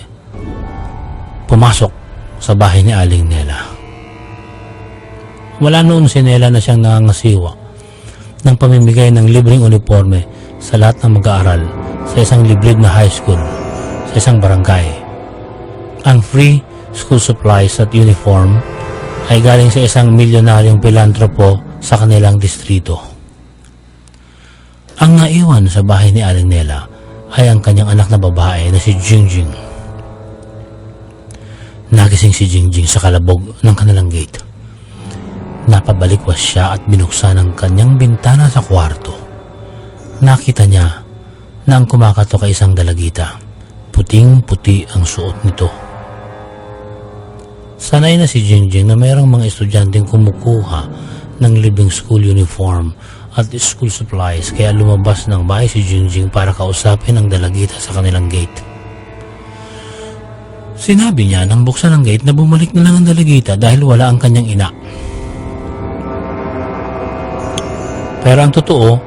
pumasok sa bahay ni Aling Nela. Wala noon si Nela na siyang nangangasiwa ng pamimigay ng libreng uniforme sa lahat ng mag-aaral sa isang liblib na high school sa isang barangay. Ang free school supplies at uniform ay galing sa isang milyonaryong pilantropo sa kanilang distrito. Ang naiwan sa bahay ni Aling Nela ay ang kanyang anak na babae na si Jingjing. Nagising si Jingjing sa kalabog ng kanilang gate. Napabalikwas siya at binuksan ang kanyang bintana sa kwarto. Nakita niya na ang kumakatok ay isang dalagita. Puting-puti ang suot nito. Sanay na si Jingjing na mayroong mga estudyanteng kumukuha ng libreng school uniform at school supplies, kaya lumabas ng bahay si Jingjing para kausapin ang dalagita sa kanilang gate. Sinabi niya nang buksan ang gate na bumalik na lang ang dalagita dahil wala ang kanyang ina. Pero ang totoo,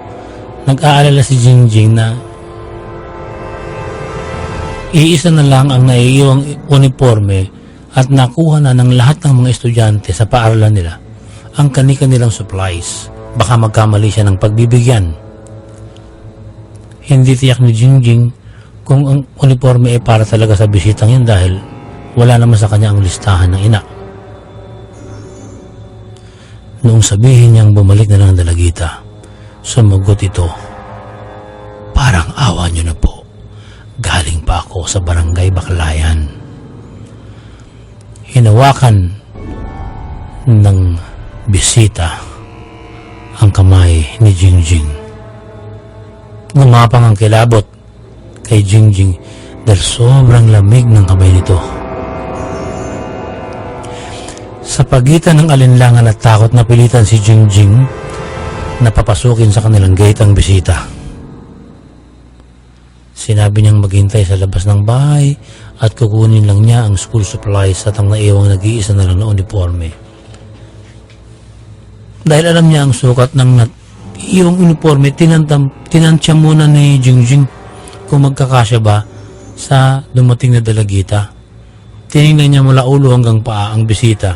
nag-aalala si Jingjing na iisa na lang ang naiiwang uniforme at nakuha na ng lahat ng mga estudyante sa paaralan nila ang kani-kanilang supplies. Baka magkamali siya ng pagbibigyan. Hindi tiyak ni Jingjing kung ang uniforme ay para talaga sa bisitang yun dahil wala naman sa kanya ang listahan ng ina. Noong sabihin niyang bumalik na lang ang dalagita, sumagot ito, "Parang awa niyo na po. Galing pa ako sa barangay Baklayan." Hinawakan ng bisita ang kamay ni Jingjing. Gumapang ang kilabot kay Jingjing dahil sobrang lamig ng kamay nito. Sa pagitan ng alinlangan at takot, napilitan si Jingjing na papasukin sa kanilang gate ang bisita. Sinabi niyang maghintay sa labas ng bahay at kukunin lang niya ang school supplies at ang naiwang nag-iisa na lang na uniforme. Dahil alam niya ang sukat ng iwang uniforme, tinansya muna ni Jingjing kung magkakasya ba sa dumating na dalagita. Tinignan niya mula ulo hanggang paa ang bisita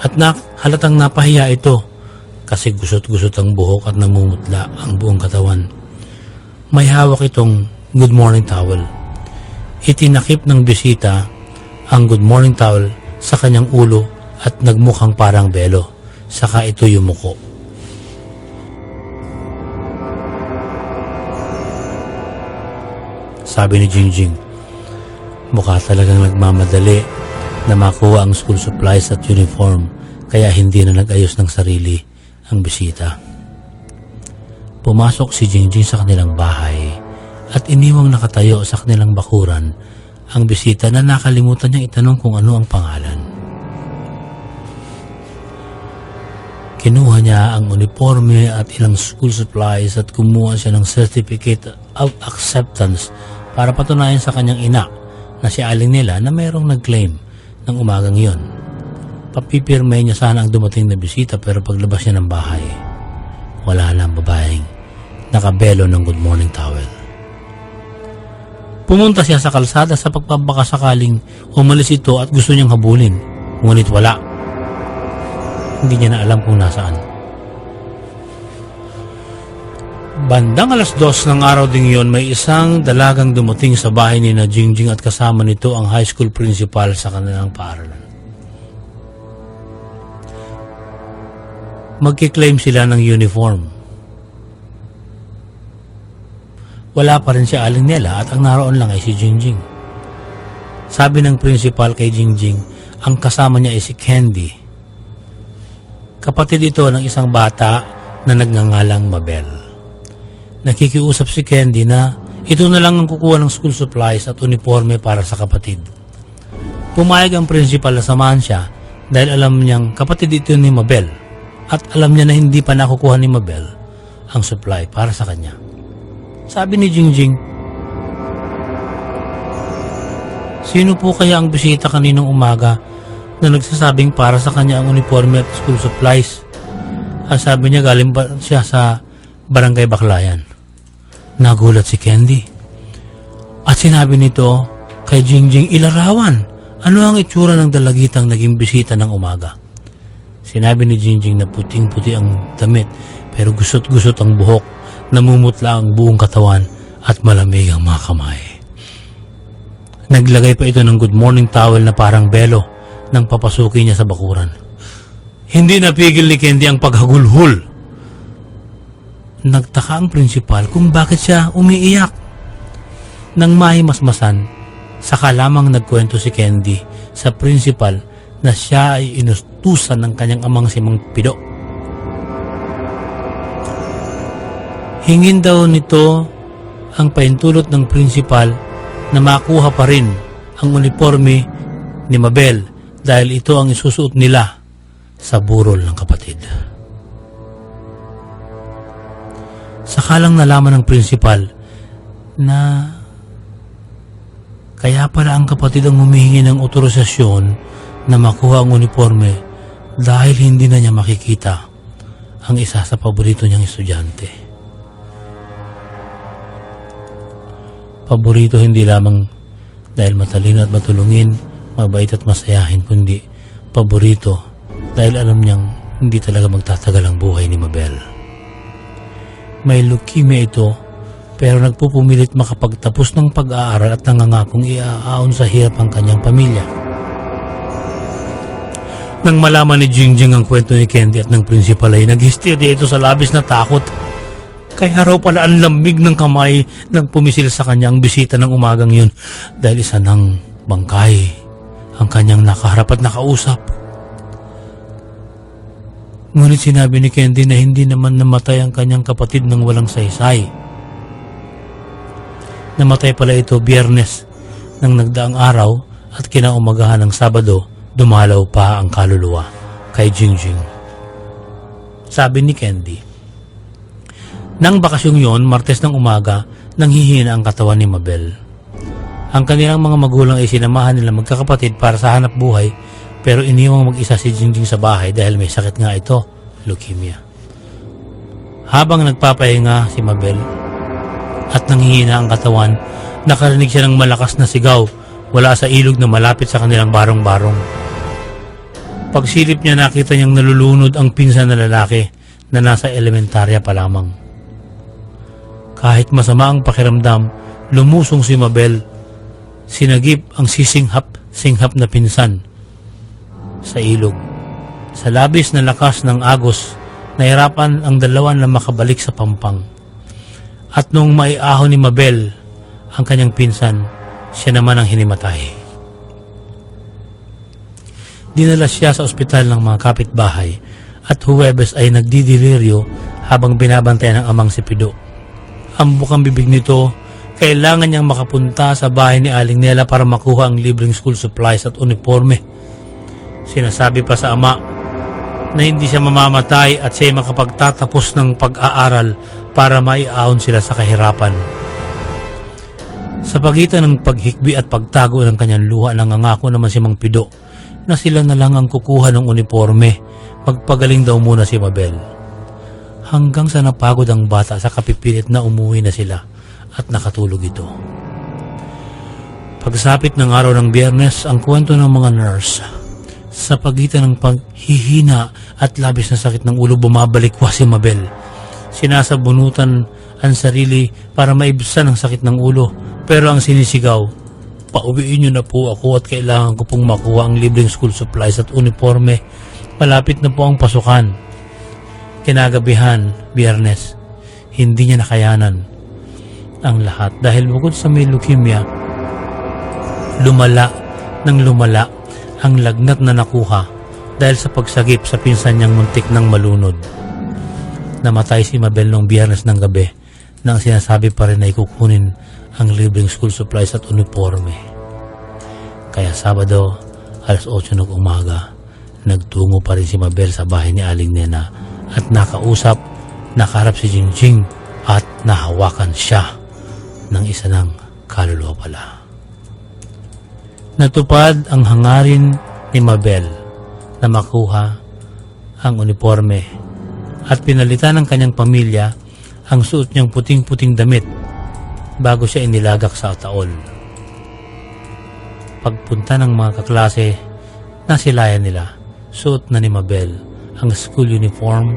at halatang napahiya ito kasi gusot-gusot ang buhok at namumutla ang buong katawan. May hawak itong good morning towel. Itinakip ng bisita ang good morning towel sa kanyang ulo at nagmukhang parang belo. Saka ito yumuko. Sabi ni Jingjing, mukha talagang nagmamadali na makuha ang school supplies at uniform, kaya hindi na nag-ayos ng sarili ang bisita. Pumasok si Jingjing sa kanilang bahay at iniwang nakatayo sa kanilang bakuran ang bisita na nakalimutan niyang itanong kung ano ang pangalan. Kinuha niya ang uniforme at ilang school supplies at kumuha siya ng certificate of acceptance para patunayan sa kanyang ina na si Aling Nela na mayroong nag-claim ng umagang iyon. Papipirme niya sana ang dumating na bisita, pero paglabas niya ng bahay, wala na ang babaeng nakabelo ng good morning towel. Pumunta siya sa kalsada sa pagpapakasakaling umalis ito at gusto niyang habulin, ngunit wala. Hindi niya na alam kung nasaan. Bandang 2:00 ng araw ding yon, may isang dalagang dumating sa bahay ni na Jingjing at kasama nito ang high school principal sa kanilang paaralan. Magkiklaim sila ng uniform. Wala pa rin si Aling Nela at ang naroon lang ay si Jingjing. Sabi ng principal kay Jingjing, ang kasama niya ay si Candy. Kapatid ito ng isang bata na nagngangalang Mabel. Nakikiusap si Candy na ito na lang ang kukuha ng school supplies at uniforme para sa kapatid. Pumayag ang principal na samahan siya dahil alam niyang kapatid ito ni Mabel at alam niya na hindi pa nakukuha ni Mabel ang supply para sa kanya. Sabi ni Jingjing, sino po kaya ang bisita kaninang umaga na nagsasabing para sa kanya ang uniforme at school supplies? Ang sabi niya galing ba siya sa Barangay Baclayan. Nagulat si Candy. At sinabi nito kay Jingjing, ilarawan, ano ang itsura ng dalagitang naging bisita ng umaga? Sinabi ni Jingjing na puting-puti ang damit pero gusot-gusot ang buhok, namumutla ang buong katawan at malamig ang mga kamay. Naglagay pa ito ng good morning towel na parang belo nang papasukin niya sa bakuran. Hindi napigil ni Candy ang paghagulhol. Nagtaka ang principal kung bakit siya umiiyak. Nang mahimasmasan, saka lamang nagkwento si Candy sa principal na siya ay inustusan ng kanyang amang si Mang Pido. Hingin daw nito ang paintulot ng principal na makuha pa rin ang uniforme ni Mabel dahil ito ang isusuot nila sa burol ng kapatid. Sakalang nalaman ng principal na kaya pala ang kapatid ang humihingi ng otorisasyon na makuha ang uniforme dahil hindi na niya makikita ang isa sa paborito niyang estudyante. Paborito hindi lamang dahil matalino at matulungin, mabait at masayahin, kundi paborito dahil alam niyang hindi talaga magtatagal ang buhay ni Mabel. May leukemia ito pero nagpupumilit makapagtapos ng pag-aaral at nangangakong iaaon sa hirap ang kanyang pamilya. Nang malaman ni Jingjing ang kwento ni Candy at ng principal ay naghisteria ito sa labis na takot. Kaya raw pala ang lamig ng kamay nang pumisil sa kanya ang bisita ng umagang yun dahil isa ng bangkay ang kanyang nakaharap at nakausap. Ngunit sinabi ni Candy na hindi naman namatay ang kanyang kapatid ng walang saysay. Namatay pala ito Biyernes ng nagdaang araw at kinaumagahan ng Sabado dumalaw pa ang kaluluwa kay Jingjing. Sabi ni Candy, nang bakasyong yon, Martes ng umaga, nanghihina ang katawan ni Mabel. Ang kanilang mga magulang ay sinamahan nila magkakapatid para sa hanap buhay pero iniwang mag-isa si Jingjing sa bahay dahil may sakit nga ito, leukemia. Habang nagpapahinga si Mabel at nanghihina ang katawan, nakarinig siya ng malakas na sigaw wala sa ilog na malapit sa kanilang barong-barong. Pagsilip niya nakita niyang nalulunod ang pinsan na lalaki na nasa elementarya pa lamang. Kahit masama ang pakiramdam, lumusong si Mabel. Sinagip ang sisinghap na pinsan sa ilog. Sa labis na lakas ng agos, nahirapan ang dalawa na makabalik sa pampang. At nung maiahon ni Mabel ang kanyang pinsan, siya naman ang hinimatay. Dinala siya sa ospital ng mga kapitbahay at Huwebes ay nagdidiliryo habang binabantayan ng amang si Pido. Ang bukang bibig nito, kailangan niyang makapunta sa bahay ni Aling Nela para makuha ang libreng school supplies at uniforme. Sinasabi pa sa ama na hindi siya mamamatay at siya makapagtatapos ng pag-aaral para maiahon sila sa kahirapan. Sa pagitan ng paghikbi at pagtago ng kanyang luha, nangangako naman si Mang Pido na sila na lang ang kukuha ng uniforme. Magpagaling daw muna si Mabel. Hanggang sa napagod ang bata sa kapipilit na umuwi na sila at nakatulog ito. Pagsapit ng araw ng Biyernes, ang kwento ng mga nurse. Sa pagitan ng paghihina at labis na sakit ng ulo, bumabalik si Mabel. Sinasabunutan ang sarili para maibsan ang sakit ng ulo. Pero ang sinisigaw, pauwiin niyo na po ako at kailangan ko pong makuha ang libreng school supplies at uniforme. Malapit na po ang pasukan. Kinagabihan, Biyernes, hindi niya nakayanan ang lahat dahil bukod sa may leukemia, lumala ang lagnat na nakuha dahil sa pagsagip sa pinsan niyang muntik ng malunod. Namatay si Mabel noong Biyernes ng gabi nang sinasabi pa rin na ikukunin ang libreng school supplies at uniforme. Kaya Sabado, alas 8 ng umaga, nagtungo pa rin si Mabel sa bahay ni Aling Nena at nakaharap si Jingjing at nahawakan siya ng isa ng kaluluwa pala. Natupad ang hangarin ni Mabel na makuha ang uniforme at pinalitan ng kanyang pamilya ang suot niyang puting-puting damit bago siya inilagak sa taol. Pagpunta ng mga kaklase, nasilayan nila, suot na ni Mabel ang school uniform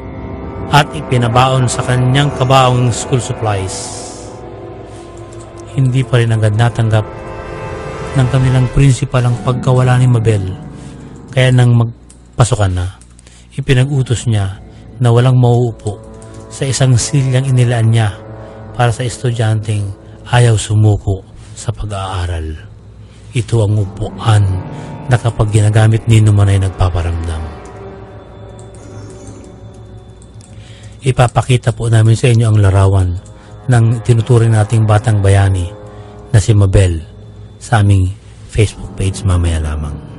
at ipinabaon sa kanyang kabaong school supplies. Hindi pa rin agad natanggap ng kanilang principal ang pagkawala ni Mabel. Kaya nang magpasukan na, ipinag-utos niya na walang mauupo sa isang silyang inilaan niya para sa estudyanteng ayaw sumuko sa pag-aaral. Ito ang upuan na kapag ginagamit ni naman ay nagpaparamdam. Ipapakita po namin sa inyo ang larawan ng tinuturing nating batang bayani na si Mabel sa aming Facebook page mamaya lamang.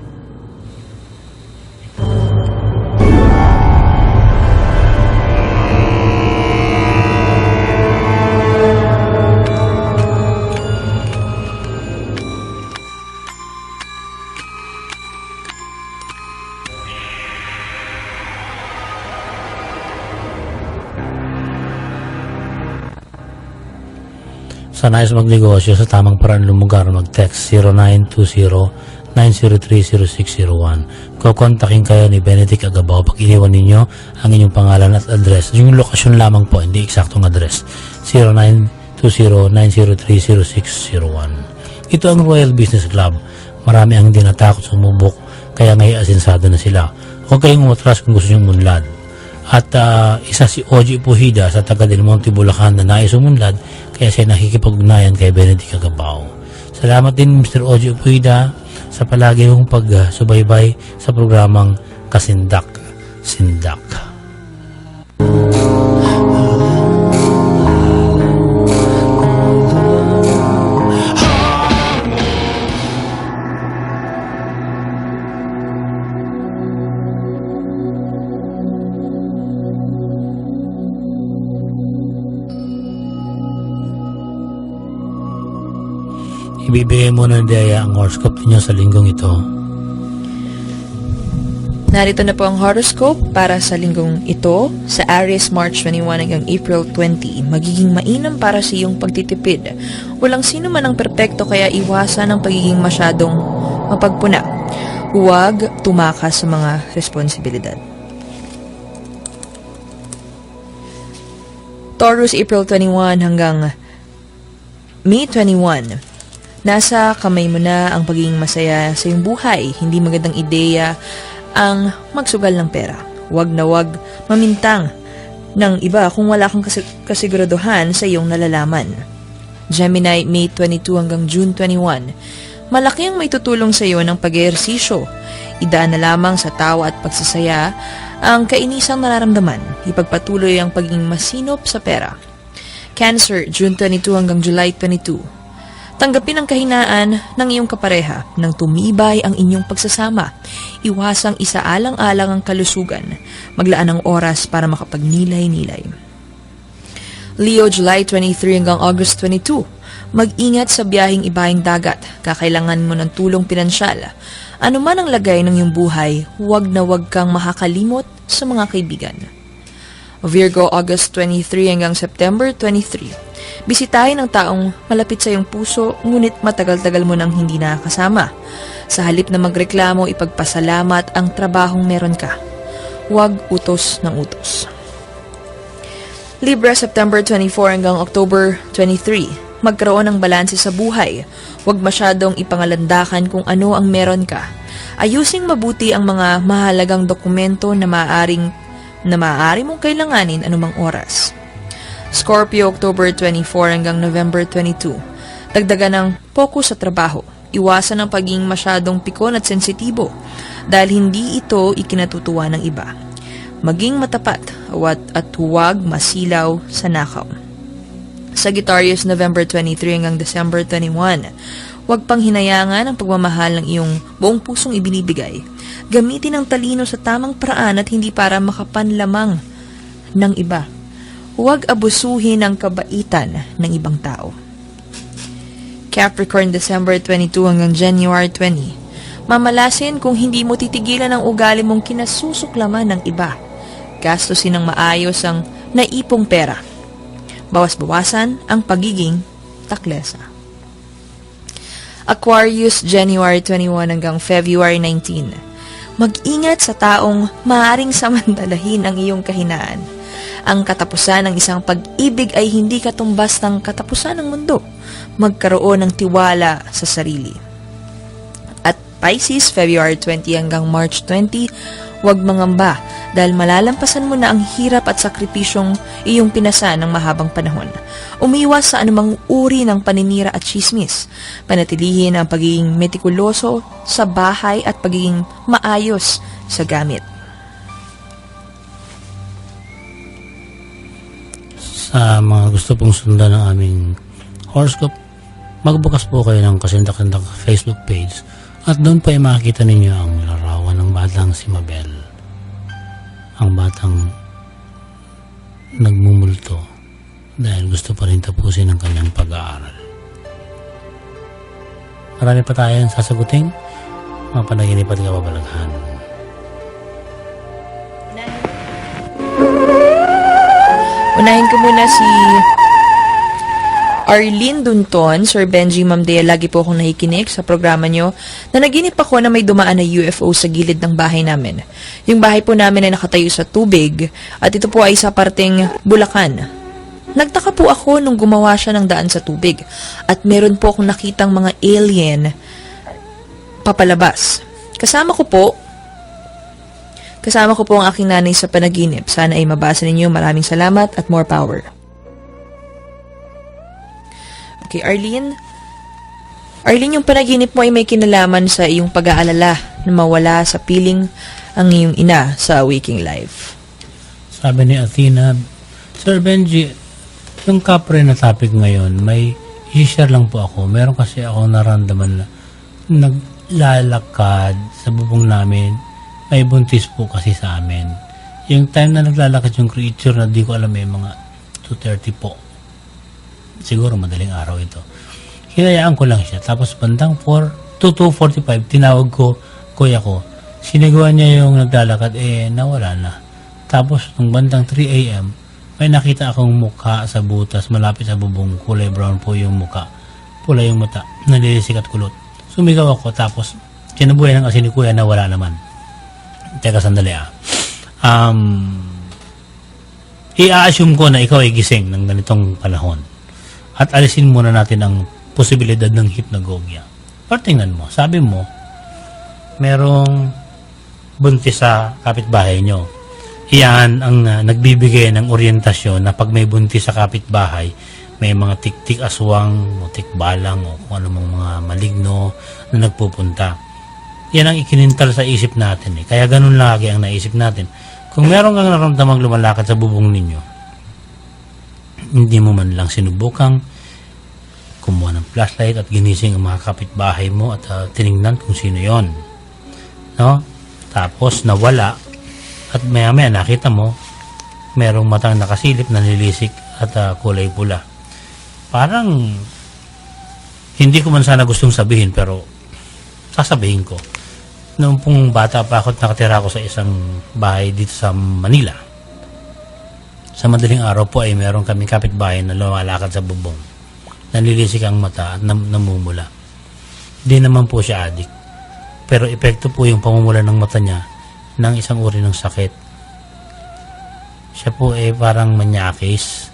Sa nais magnegosyo sa tamang paraan lumugar, mag-text 0920-903-0601. Kukontakin kayo ni Benedict Agabao pag iniwan ninyo ang inyong pangalan at address. Yung lokasyon lamang po, hindi eksaktong address. 0920-903-0601. Ito ang Royal Business Club. Marami ang hindi natakot sumubok, kaya ngayon asinsado na sila. Huwag kayong umatras kung gusto nyo umunlad. At isa si Oji Puhida sa taga Del Monte, Bulacan na nais umunlad, kaya siya nakikipag-ugnayan kay Benedict Agabao. Salamat din Mr. Oji Puhida sa palagi mong pagsubaybay sa programang Kasindak-Sindak. Ibibigay mo na Dea ang horoscope niyo sa linggong ito. Narito na po ang horoscope para sa linggong ito sa Aries, March 21 hanggang April 20. Magiging mainam para sa iyong pagtitipid. Walang sino man ang perpekto, kaya iwasan ang pagiging masyadong mapagpuna. Huwag tumakas sa mga responsibilidad. Taurus, April 21 hanggang May 21. Nasa kamay mo na ang pagiging masaya sa iyong buhay. Hindi magandang ideya ang magsugal ng pera. Huwag na huwag mamintang ng iba kung wala kang kasiguraduhan sa iyong nalalaman. Gemini, May 22 hanggang June 21. Malaki ang may tutulong sa iyo ng pag-ehersisyo. Idaan na lamang sa tawa at pagsasaya ang kainisang nararamdaman. Ipagpatuloy ang pagiging masinop sa pera. Cancer, June 22 hanggang July 22. Tanggapin ang kahinaan ng iyong kapareha nang tumibay ang inyong pagsasama. Iwasang isaalang-alang ang kalusugan. Maglaan ng oras para makapagnilay-nilay. Leo, July 23 hanggang August 22. Mag-ingat sa biyaheng ibahing dagat. Kakailangan mo ng tulong pinansyal. Ano man ang lagay ng iyong buhay, huwag na huwag kang makakalimot sa mga kaibigan. Virgo, August 23 hanggang September 23. Bisitahin ang taong malapit sa iyong puso, ngunit matagal-tagal mo nang hindi nakakasama. Sa halip na magreklamo, ipagpasalamat ang trabahong meron ka. Huwag utos ng utos. Libra, September 24 hanggang October 23. Magkaroon ng balanse sa buhay. Huwag masyadong ipangalandakan kung ano ang meron ka. Ayusing mabuti ang mga mahalagang dokumento na maaari mong kailanganin anumang oras. Scorpio, October 24 hanggang November 22. Dagdagan ng focus sa trabaho. Iwasan ang pagiging masyadong pikon at sensitibo dahil hindi ito ikinatutuwa ng iba. Maging matapat at huwag masilaw sa nakaw. Sagittarius, November 23 hanggang December 21. Huwag pang hinayangan ang pagmamahal ng iyong buong pusong ibinibigay. Gamitin ang talino sa tamang paraan at hindi para makapanlamang ng iba. Huwag abusuhin ang kabaitan ng ibang tao. Capricorn, December 22 hanggang January 20. Mamalasin kung hindi mo titigilan ang ugali mong kinasusuklaman ng iba. Gastusin ng maayos ang naipong pera. Bawas-bawasan ang pagiging taklesa. Aquarius, January 21 hanggang February 19. Mag-ingat sa taong maaaring samantalahin ang iyong kahinaan. Ang katapusan ng isang pag-ibig ay hindi katumbas ng katapusan ng mundo. Magkaroon ng tiwala sa sarili. At Pisces, February 20 hanggang March 20, huwag mangamba dahil malalampasan mo na ang hirap at sakripisyong iyong pinasa ng mahabang panahon. Umiwas sa anumang uri ng paninira at chismis. Panatilihin ang pagiging metikuloso sa bahay at pagiging maayos sa gamit. Sa mga gusto pong sundan ng aming horoscope, magbukas po kayo ng kasindak-sindak Facebook page at doon pa ay makikita ninyo ang larawan ng batang si Mabel. Ang batang nagmumulto dahil gusto pa rin tapusin ang kanyang pag-aaral. Marami pa tayong sasagutin, mga panaginip at kababalaghan. Unahin ko muna si Arlene Dunton. Sir Benji, Ma'am Dea, lagi po akong nakikinig sa programa nyo na naginip ako na may dumaan na UFO sa gilid ng bahay namin. Yung bahay po namin ay nakatayo sa tubig at ito po ay sa parteng Bulacan. Nagtaka po ako nung gumawa siya ng daan sa tubig at meron po akong nakitang mga alien papalabas. Kasama ko po ang aking nanay sa panaginip. Sana ay mabasa ninyo. Maraming salamat at more power. Okay, Arlene, yung panaginip mo ay may kinalaman sa iyong pag-aalala na mawala sa piling ang iyong ina sa waking life. Sabi ni Athena, Sir Benji, yung kapre na topic ngayon, may i-share lang po ako. Meron kasi ako naramdaman na naglalakad sa bubong namin. May buntis po kasi sa amin. Yung time na naglalakad yung creature na di ko alam, may mga 2:30 po. Siguro madaling araw ito. Hinayaan ko lang siya. Tapos bandang 2:45, tinawag ko, kuya ko. Sinagawa niya yung naglalakad, nawala na. Tapos nung bandang 3 a.m., may nakita akong mukha sa butas, malapit sa bubong, kulay brown po yung mukha. Pula yung mata, nalilisik at kulot. Sumigaw ako, tapos sinabuhay ng asin ni kuya na wala naman. Teka, sandali i-assume ko na ikaw ay gising ng ganitong panahon. At alisin muna natin ang posibilidad ng hypnagogia. Pero tingnan mo, sabi mo, merong buntis sa kapitbahay nyo. Iyan ang nagbibigay ng orientasyon na pag may buntis sa kapitbahay, may mga tik-tik aswang, o tikbalang, o kung anumang mga maligno na nagpupunta. Yan ang ikinintal sa isip natin. Kaya ganun lagi ang naisip natin. Kung meron kang naramdamang lumalakad sa bubong ninyo, hindi mo man lang sinubukang kumuha ng flashlight at ginising ang mga kapitbahay mo at tinignan kung sino yon. No? Tapos nawala at maya-maya nakita mo merong matang nakasilip, nanilisik at kulay pula. Parang hindi ko man sana gustong sabihin pero sasabihin ko. Noong pong bata pa ako, nakatira ako sa isang bahay dito sa Manila. Sa madaling araw po ay meron kaming kapitbahay na lumalakad sa bubong. Nanilisik ang mata at namumula. Di naman po siya adik. Pero epekto po yung pamumula ng mata niya ng isang uri ng sakit. Siya po parang manyakis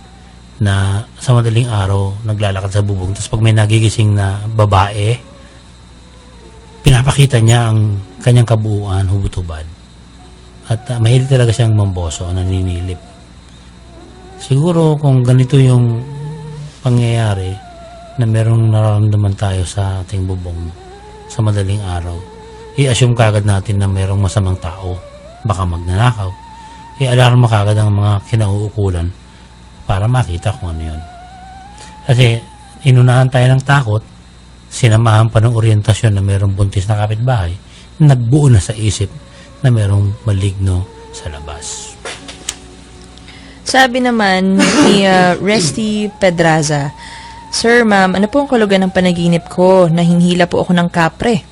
na sa madaling araw naglalakad sa bubong. Tapos pag may nagigising na babae, pinapakita niya ang kanyang kabuuan, hubot-hubad. At mahilig talaga siyang mamboso, naninilip. Siguro kung ganito yung pangyayari na merong nararamdaman tayo sa ating bubong sa madaling araw, i-assume kagad natin na merong masamang tao, baka magnanakaw. I-alarm kagad ang mga kinauukulan para makita kung ano yun. Kasi inunahan tayo ng takot, sinamahan pa ng orientasyon na merong buntis na kapitbahay, nagbuo na sa isip na merong maligno sa labas. Sabi naman ni Resty Pedraza, Sir, ma'am, ano po ang kulugan ng panaginip ko na hinhila po ako ng kapre?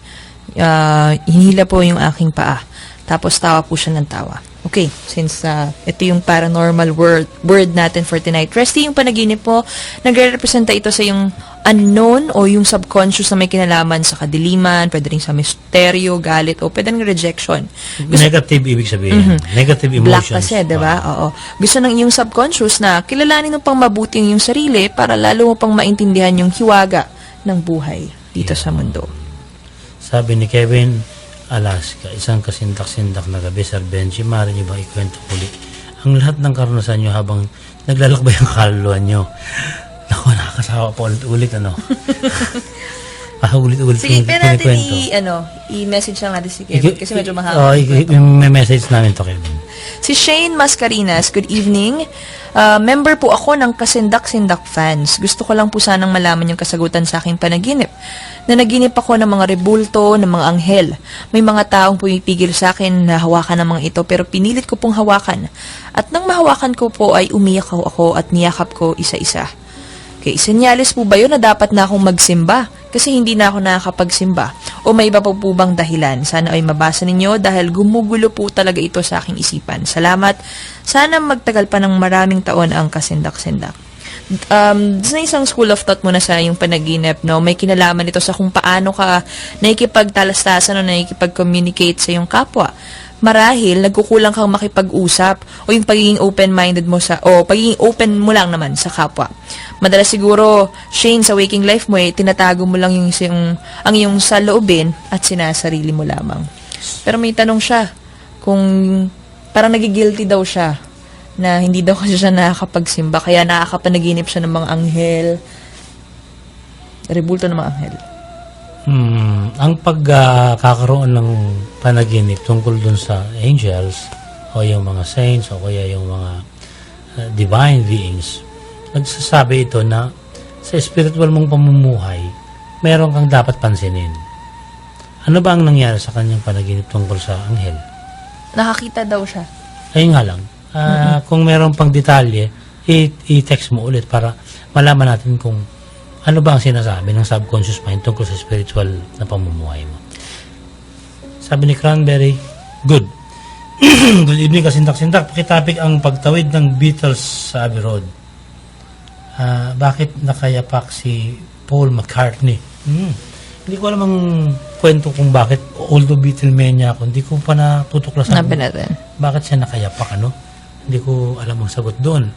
Hinhila po yung aking paa. Tapos tawa po siya ng tawa. Okay, since ito yung paranormal word natin for tonight. Resty, yung panaginip po, nagre-representa ito sa yung unknown o yung subconscious na may kinalaman sa kadiliman, pwede rin sa misteryo, galit, o pwede rin rejection. Negative ibig sabihin. Negative emotions. Black kasi, diba? Oo. Gusto ng iyong subconscious na kilalanin mo pang mabuti yung sarili para lalo mo pang maintindihan yung hiwaga ng buhay dito sa mundo. Sabi ni Kevin Alaska, isang kasindak-sindak na gabi, Sir Benji, maaari niyo ba ikwento ulit ang lahat ng karanasan niyo habang naglalakbay ang kaluluwa niyo? Naku, nakakasawa po ulit, ano? Ulit-ulit Sige, pero natin kinikwento. i-message lang natin si Kevin kasi medyo mahaba. May message namin to, Kevin. Si Shane Mascarinas, good evening. Member po ako ng Kasindak-Sindak fans. Gusto ko lang po sanang malaman yung kasagutan sa aking panaginip. Nanaginip ako ng mga rebulto, ng mga anghel. May mga taong pumipigil sa akin na hawakan ng mga ito pero pinilit ko pong hawakan. At nang mahawakan ko po ay umiyak ako at niyakap ko isa-isa. Okay, senyales po ba yun na dapat na akong magsimba? Kasi hindi na ako nakakapagsimba. O may iba po bang dahilan? Sana ay mabasa ninyo dahil gumugulo po talaga ito sa aking isipan. Salamat. Sana magtagal pa ng maraming taon ang kasindak-sindak. Sa isang school of thought muna sa yung panaginip, no? May kinalaman ito sa kung paano ka nakikipagtalastasan o nakikipag-communicate sa iyong kapwa. Marahil, nagkukulang kang makipag-usap o yung pagiging open-minded mo pagiging open mo lang naman sa kapwa. Madalas siguro, Shane, sa waking life mo, tinatago mo lang ang iyong saloobin at sinasarili mo lamang. Pero may tanong siya, kung parang nagigilty daw siya na hindi daw kasi siya nakakapagsimba, kaya nakakapanaginip siya ng mga anghel, rebulto ng mga anghel. Ang pagkakaroon ng panaginip tungkol dun sa angels o yung mga saints o kaya yung mga divine beings, nagsasabi ito na sa spiritual mong pamumuhay, meron kang dapat pansinin. Ano ba ang nangyari sa kanyang panaginip tungkol sa anghel? Nakakita daw siya. Ayun nga lang. Kung meron pang detalye, i-text mo ulit para malaman natin kung ano ba ang sinasabi ng subconscious mind tungkol sa spiritual na pamumuhay mo. Sabi ni Cranberry, good. Good evening, kasindak-sindak. Pakitapik ang pagtawid ng Beatles sa Abbey Road. Bakit nakayapak si Paul McCartney? Hindi ko alam ang kwento kung bakit, although Beatlemania ako, hindi ko pa natutuklasan. Bakit siya nakayapak, ano? Hindi ko alam ang sagot doon.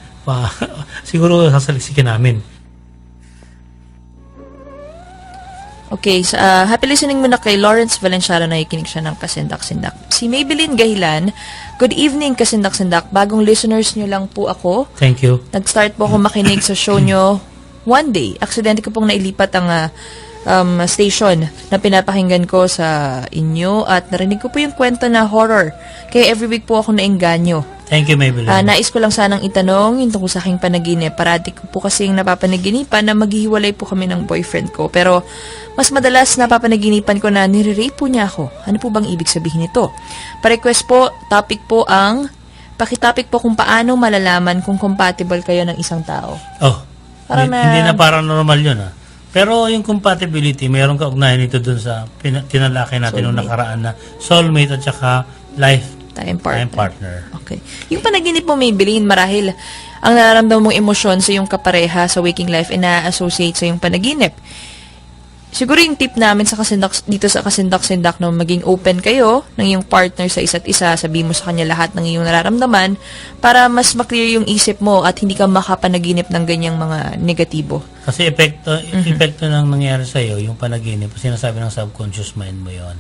Siguro sasaliksikin namin. Okay, happy listening muna kay Lawrence Valenciano na ikinig siya ng Kasindak-Sindak. Si Maybelline Gahilan, good evening Kasindak-Sindak. Bagong listeners nyo lang po ako. Thank you. Nag-start po ako makinig sa show nyo one day. Aksidente ko pong nailipat ang station na pinapakinggan ko sa inyo at narinig ko po yung kwento na horror. Kaya every week po ako naengganyo. Thank you, Maybelline. Nais ko lang sanang itanong yung tungkol sa aking panaginip. Parati ko po kasing napapanaginipan na maghihiwalay po kami ng boyfriend ko. Pero mas madalas napapanaginipan ko na nire-rape po niya ako. Ano po bang ibig sabihin nito? Pa-request po, pakitopic po kung paano malalaman kung compatible kayo ng isang tao. Hindi na paranormal yun, ha? Pero yung compatibility, mayroong kaugnayan ito dun sa tinalakay natin nung nakaraan na soulmate at saka lifetime partner. Okay. Yung panaginip mo, Maybelline, marahil ang nararamdaman mong emosyon sa iyong kapareha sa waking life ay na-associate sa iyong panaginip. siguro yung tip namin sa dito sa kasindak-sindak, no, maging open kayo ng iyong partner sa isa't isa, sabihin mo sa kanya lahat ng iyong nararamdaman para mas maklear yung isip mo at hindi ka makapanaginip ng ganyang mga negatibo. Kasi epekto ng nangyari sa'yo, yung panaginip, sinasabi ng subconscious mind mo yon.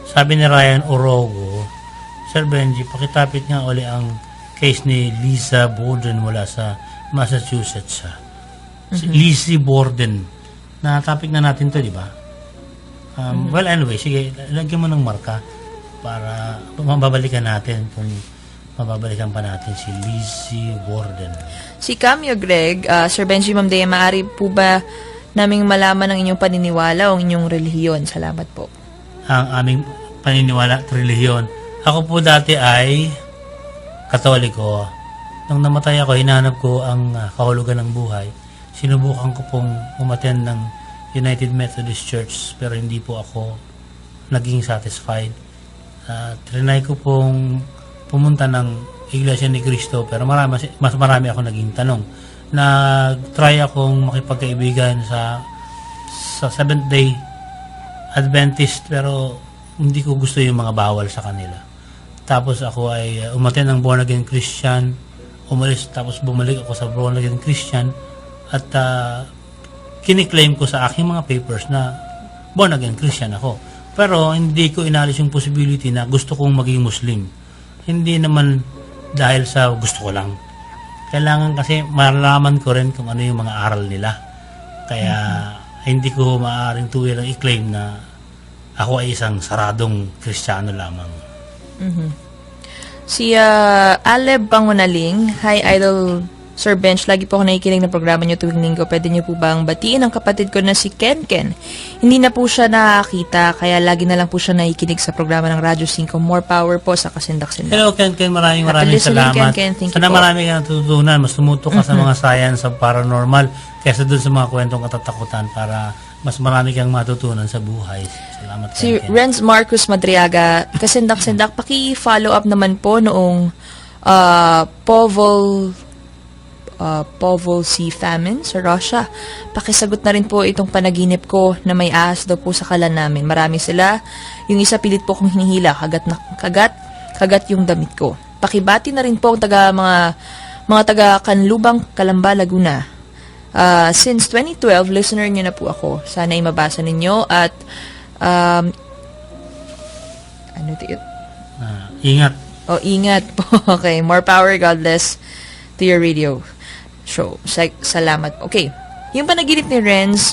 Sabi ni Ryan Orogo, Sir Benji, pakitapit nga uli ang case ni Lisa Borden mula sa Massachusetts. Si Lizzie Borden. Na-topic na natin to, di ba? Well, anyway, sige, lagyan mo ng marka para mababalikan natin kung mababalikan pa natin si Lizzie Borden. Si Camio Greg, Sir Benji, Ma'am Dea, maaari po ba naming malaman ang inyong paniniwala o ang inyong relihiyon? Salamat po. Ang aming paniniwala at relihiyon. Ako po dati ay Katoliko. Nung namatay ako, hinahanap ko ang kahulugan ng buhay. Sinubukan ko pong umattend ng United Methodist Church pero hindi po ako naging satisfied. Trinay ko pong pumunta ng Iglesia ni Cristo pero mas marami ako naging tanong. Nag-try akong makipagkaibigan sa Seventh Day Adventist pero hindi ko gusto yung mga bawal sa kanila. Tapos ako ay umattend ng Born Again Christian, umalis tapos bumalik ako sa Born Again Christian at kiniklaim ko sa aking mga papers na Born Again Christian ako. Pero hindi ko inalis yung possibility na gusto kong maging Muslim. Hindi naman dahil sa gusto ko lang. Kailangan kasi malaman ko rin kung ano yung mga aral nila. Kaya hindi ko maaaring tuwirang i-claim na ako ay isang saradong Kristiyano lamang. Si Aleb Pangunaling, hi Idol Sir Bench, lagi po ako nakikinig ng programa niyo tuwing linggo. Pwede niyo po bang batiin ang kapatid ko na si Ken Ken? Hindi na po siya nakakita, kaya lagi na lang po siya nakikinig sa programa ng Radyo 5. More power po sa kasindak-sindak. Hello Ken Ken, maraming listening, salamat. Ken Ken. Thank you Sana po. marami ka natutunan. Mas tumutok ka sa mga science sa paranormal kaysa dun sa mga kwentong katatakutan para mas marami kang matutunan sa buhay. Salamat Si Ken Ken. Renz Marcus Madriaga, kasindak-sindak, paki-follow up naman po noong Povol Sea famine sa Russia. Pakisagot na rin po itong panaginip ko na may ahas daw po sa kalan namin. Marami sila. Yung isa pilit po kong hinihila, kagat yung damit ko. Pakibati na rin po ang mga taga Kanlubang, Calamba, Laguna. Since 2012, listener niyo na po ako. Sana ay mabasa ninyo at Ingat. ingat po. Okay, more power, God bless to your radio show. Salamat. Okay. Yung panaginip ni Renz,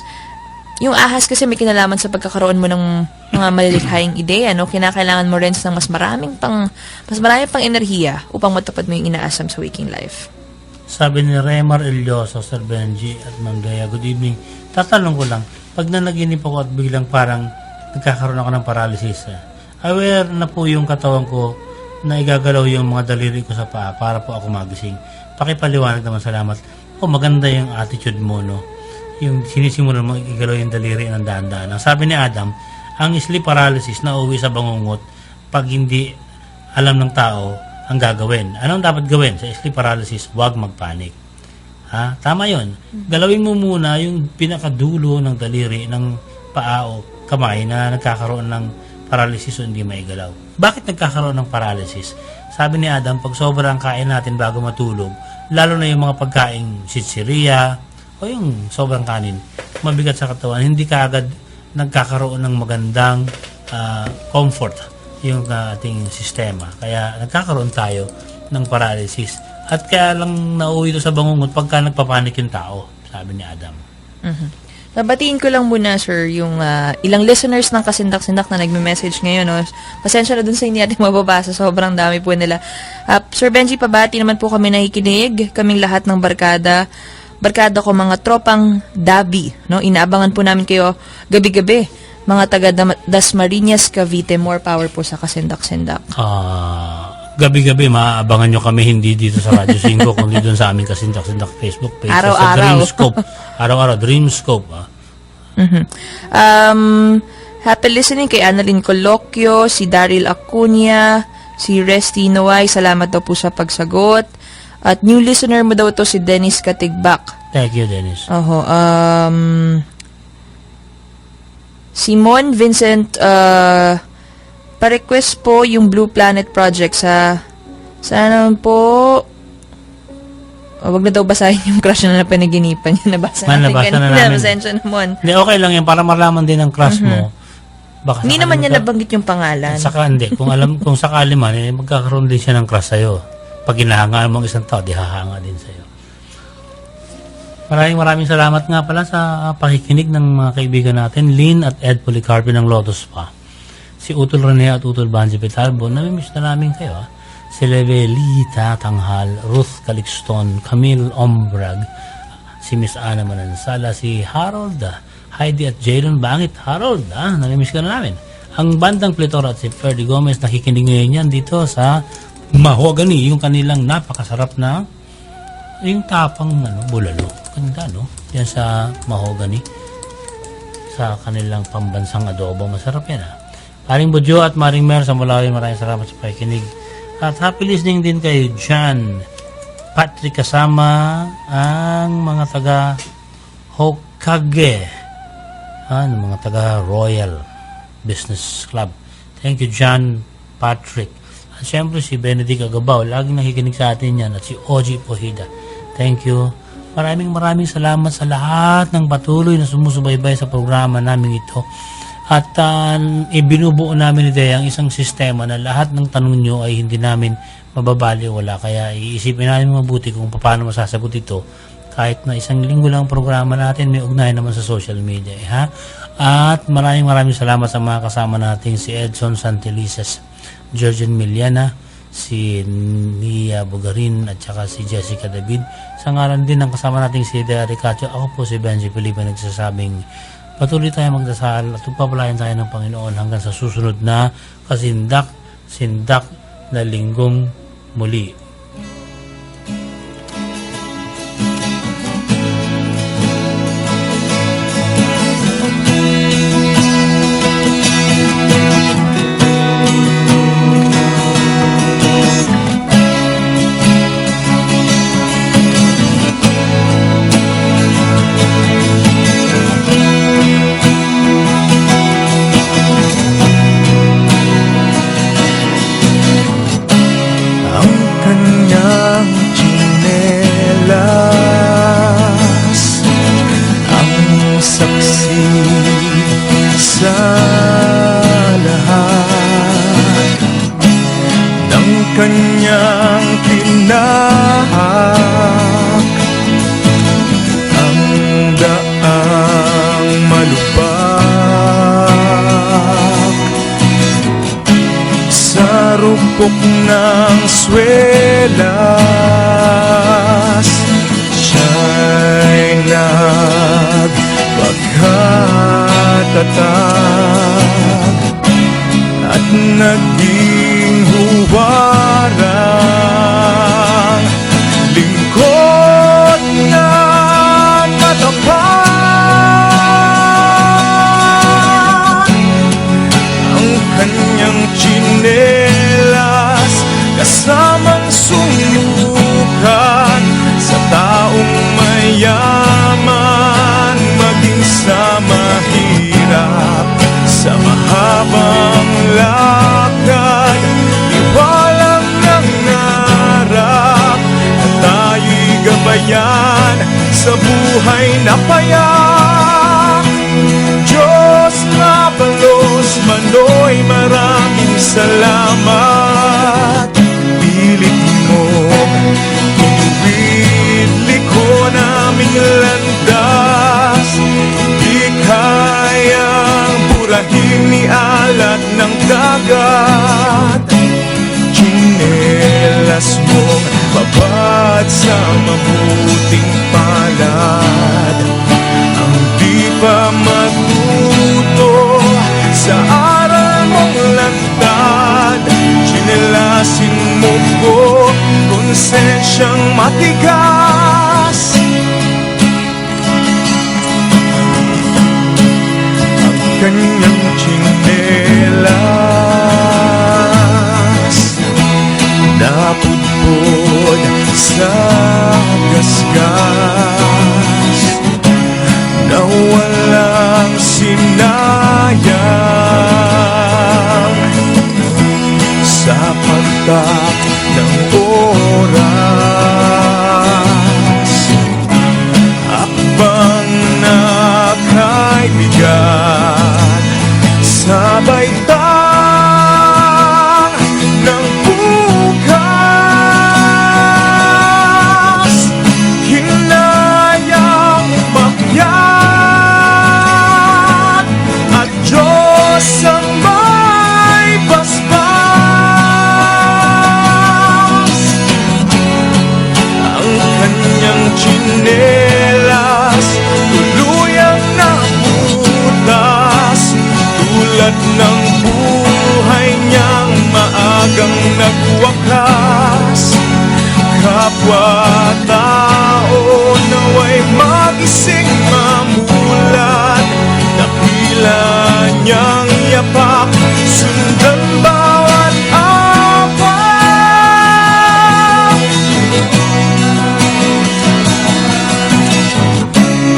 yung ahas kasi may kinalaman sa pagkakaroon mo ng mga malilikhayang ideya, no? Kinakailangan mo, Renz, ng mas marami pang enerhiya upang matupad mo yung inaasam sa waking life. Sabi ni Remar Elioso, Sir Benji at Ma'am Dea, good evening. Tatanong ko lang, pag nanaginip ako at biglang parang nagkakaroon ako ng paralysis, aware na po yung katawan ko na igagalaw yung mga daliri ko sa paa para po ako magising. Pakipaliwanag naman, salamat. Maganda yung attitude mo, no? Yung sinisimulan mo igalaw yung daliri ng dahan-dahan. Ang sabi ni Adam, ang sleep paralysis na uwi sa bangungot pag hindi alam ng tao ang gagawin. Anong dapat gawin sa sleep paralysis? Huwag magpanik. Tama yon. Galawin mo muna yung pinakadulo ng daliri ng paa o kamay na nagkakaroon ng paralysis o hindi maigalaw. Bakit nagkakaroon ng paralysis? Sabi ni Adam, pag sobrang kain natin bago matulog, lalo na yung mga pagkaing sitsiriya o yung sobrang kanin, mabigat sa katawan, hindi ka agad nagkakaroon ng magandang comfort yung ating sistema. Kaya nagkakaroon tayo ng paralysis. At kaya lang nauwi ito sa bangungot pagka nagpapanik yung tao, sabi ni Adam. Nabatiin ko lang muna, sir, yung ilang listeners ng kasindak-sindak na nagme-message ngayon. No? Pasensya na dun sa hindi natin mababasa. Sobrang dami po nila. Sir Benji, pabati naman po kami nakikinig. Kaming lahat ng barkada. Barkada ko, mga tropang Dabi. No? Inaabangan po namin kayo gabi-gabi. Mga taga Dasmariñas, Cavite. More power po sa kasindak-sindak. Gabi-gabi, maaabangan nyo kami hindi dito sa Radyo 5, kundi doon sa aming kasindak-sindak Facebook page. Araw-araw. Sa Dreamscope. Araw-araw, Dreamscope. Happy listening kay Annalyn Colocchio, si Daryl Acuña, si Resty Noay. Salamat daw po sa pagsagot. At new listener mo daw to si Dennis Katigbak. Thank you, Dennis. Simon Vincent, pa-request po yung Blue Planet Project sa... Sana naman po... wag na daw basahin yung crush na napanaginipan niya. Nabasa natin Nabasa na kanina. namin. Pasensya naman. Hindi, okay lang yan. Para malaman din ang crush mo. Baka Hindi sakali naman niya magka- nabanggit yung pangalan. Saka hindi. Kung sakali man, magkakaroon din siya ng crush sa'yo. Pag hinahangaan mo ang isang tao, di hahanga din sa'yo. Maraming salamat nga pala sa pakikinig ng mga kaibigan natin, Lynn at Ed Policarpi ng Lotus Spa. Si Utol Rene at Utol Banji Pitalbo, namimiss na namin kayo. Si Levelita Tanghal, Ruth Calixton, Camille Ombrag, si Miss Ana Manansala, si Harold, Heidi at Jalen Bangit. Harold, namimiss ka na namin. Ang bandang Plitor at si Ferdy Gomez, nakikinig ngayon yan dito sa Mahogany, yung kanilang napakasarap na yung tapang bulalo. Ganda, no? Yan sa Mahogany. Sa kanilang pambansang adobo. Masarap yan, Paring Budyo at Maring Mer sa Mulawin, maraming salamat sa pakikinig. At happy listening din kay John Patrick kasama ang mga taga Hokage. Mga taga Royal Business Club. Thank you, John Patrick. At syempre si Benedict Agabaw, laging nakikinig sa atin yan, at si Oji Pohida. Thank you. Maraming salamat sa lahat ng patuloy na sumusubaybay sa programa namin ito. At ibinubuo namin ito ang isang sistema na lahat ng tanong nyo ay hindi namin mababaliwala. Kaya iisipin namin mabuti kung paano masasagot ito. Kahit na isang linggo lang ang programa natin, may ugnayan naman sa social media. At maraming salamat sa mga kasama natin, si Edson Santelices, Georgian Miliana, si Nia Bugarin at saka si Jessica David. Sa ngalan din ng kasama nating si Dea Ricacho, ako po si Benji Felipe nagsasabing patuloy tayo magdasal at pagpapalayan tayo ng Panginoon hanggang sa susunod na kasindak na linggong muli. Kanyang tinahak ang daang malubak sa rupok ng swelas. Siya'y nagpagkatatag at naging huwarang lingkod na matapat. Ang kanyang tsinelas kasamang sumukan sa taong mayaman, maging sa mahirap, sa mahabang lakad, iwalang nangarap na tayo'y gabayan sa buhay na payak. Diyos na balos mano'y maraming salamat. Pilit mo tuwid liko naming landas, di kayang burahin ni alat ng dagat. Tsinelas mong babad sa mabuting palad, ang di pa matuto sa aral mong lantad. Tsinelasin mo ko, konsensyang matigas. Ang kanyang tsinelas napudpod sa gasgas na walang sinayang. itak ng oras. Akbang na kaibigan, sabay tang ng bukas. Hinayang umakyat at Diyos ang may basbas. Ang kanyang tsinelas tuluyang nabutas, tulad ng buhay niyang maagang nagwakas. Kapwa-tao naway magising mamulat, dakila niyang yapak, sundan bawat apak.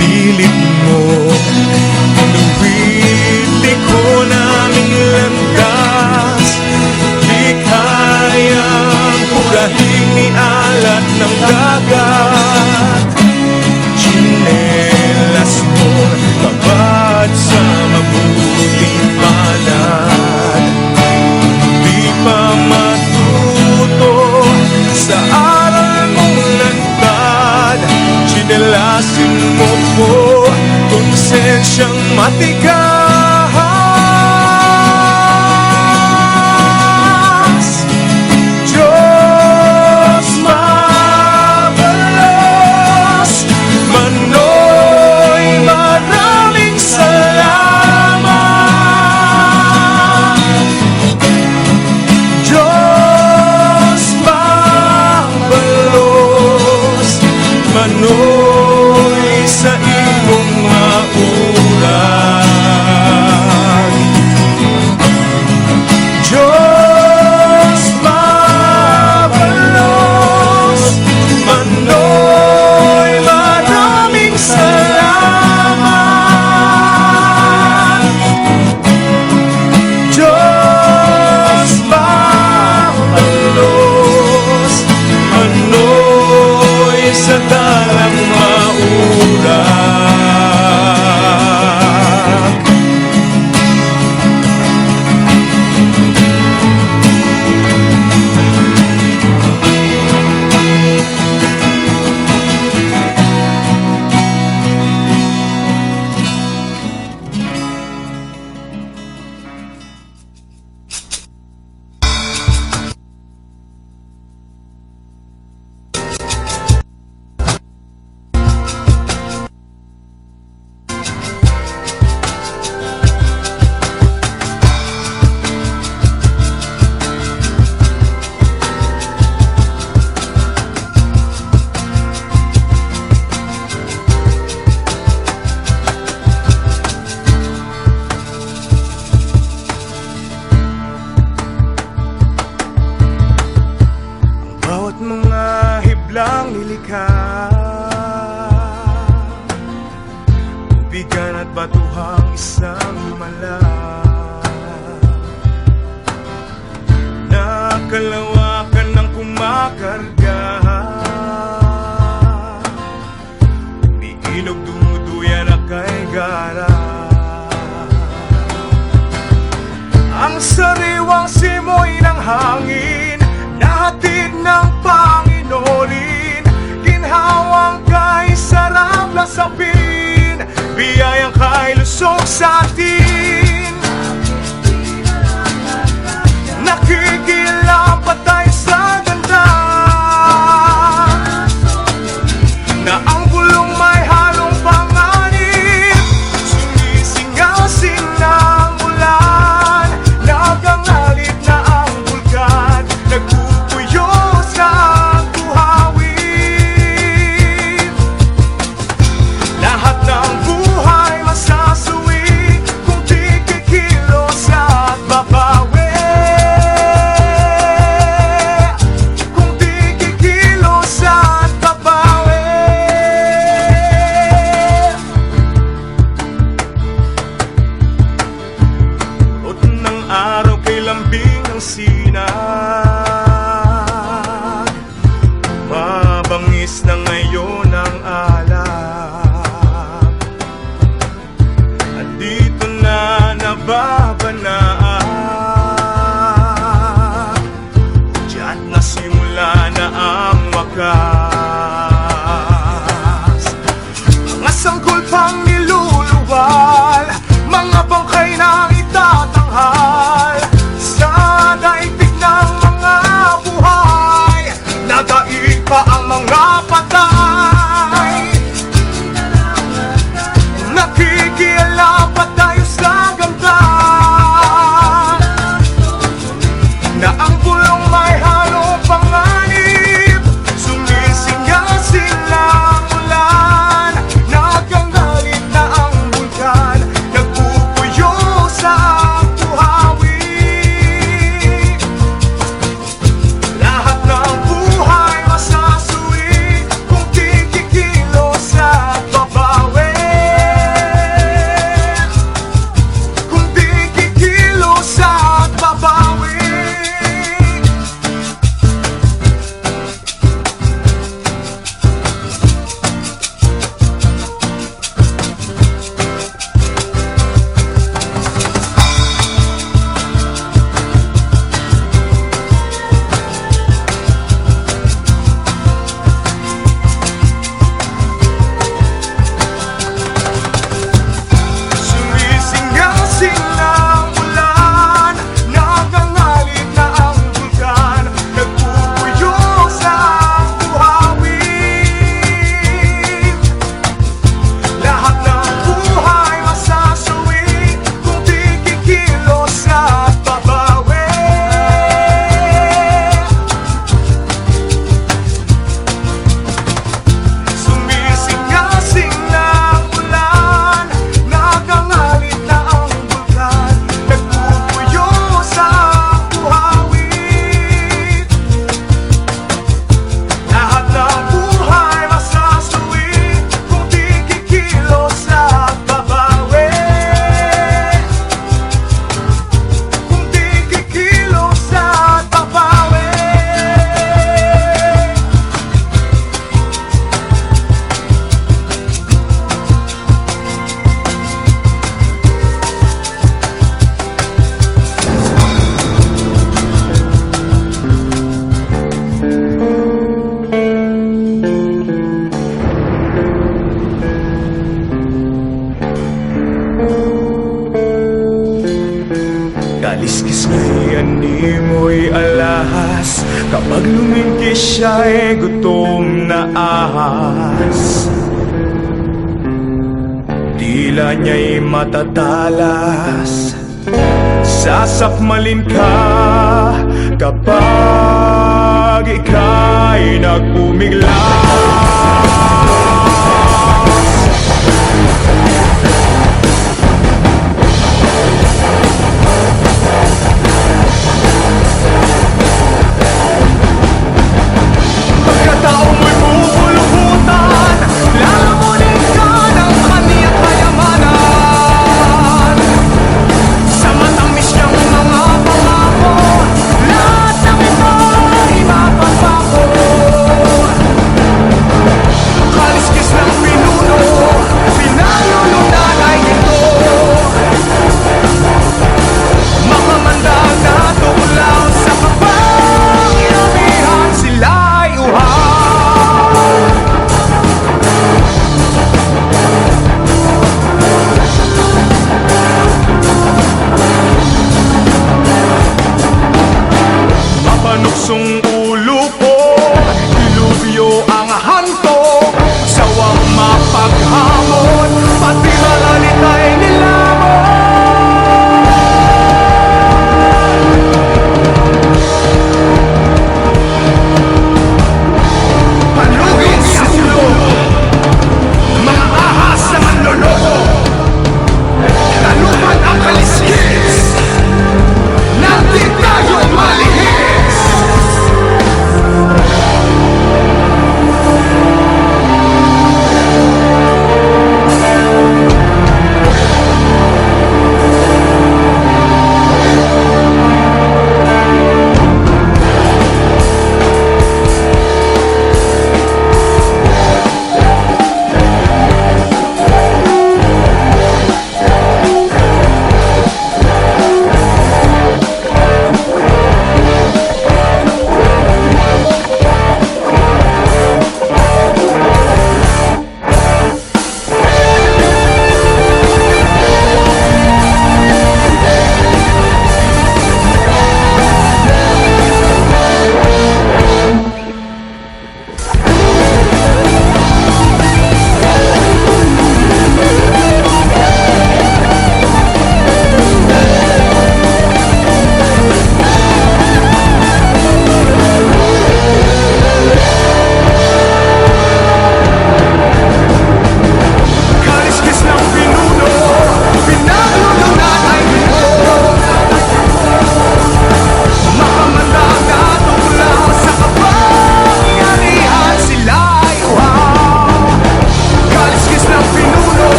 Pilit mo inuwid liko naming landas, di kayang purahin ni alat ng dagat. Tsinelas mo babad sa mabuting palad, di pa matuto sa aral mong lantad. Tsinelasin mo po konsensyang matigas. Diyos mabalos, Manoy maraming salamat. Diyos mabalos, Manoy sa iyong maurag. Diyos mabalos, Manoy maraming salamat. Diyos mabalos, Manoy sa talang maurag. Bawat mga hiblang nilikha, tubigan at batuhang isang himala, nakalawakan ng kumakarga, umiinog dumuduyan na kay gara. Ang sariwang simoy ng hangin, nahatid ng Panginolin, ginhawang kay sarap na sapin, biyayang kay lusog sa atin. Nakikilang patay sa ganda, na ang bulong may halong panganib, sumisingasin ng ulan, nagangalit na ang bulkan, nagpupuyo sa buhawin. Lahat ng buhay masasuwi kung siya'y gutom na ahas. Dila niya'y matatalas. Sasakmalin ka kapag ika'y nagpumiglas.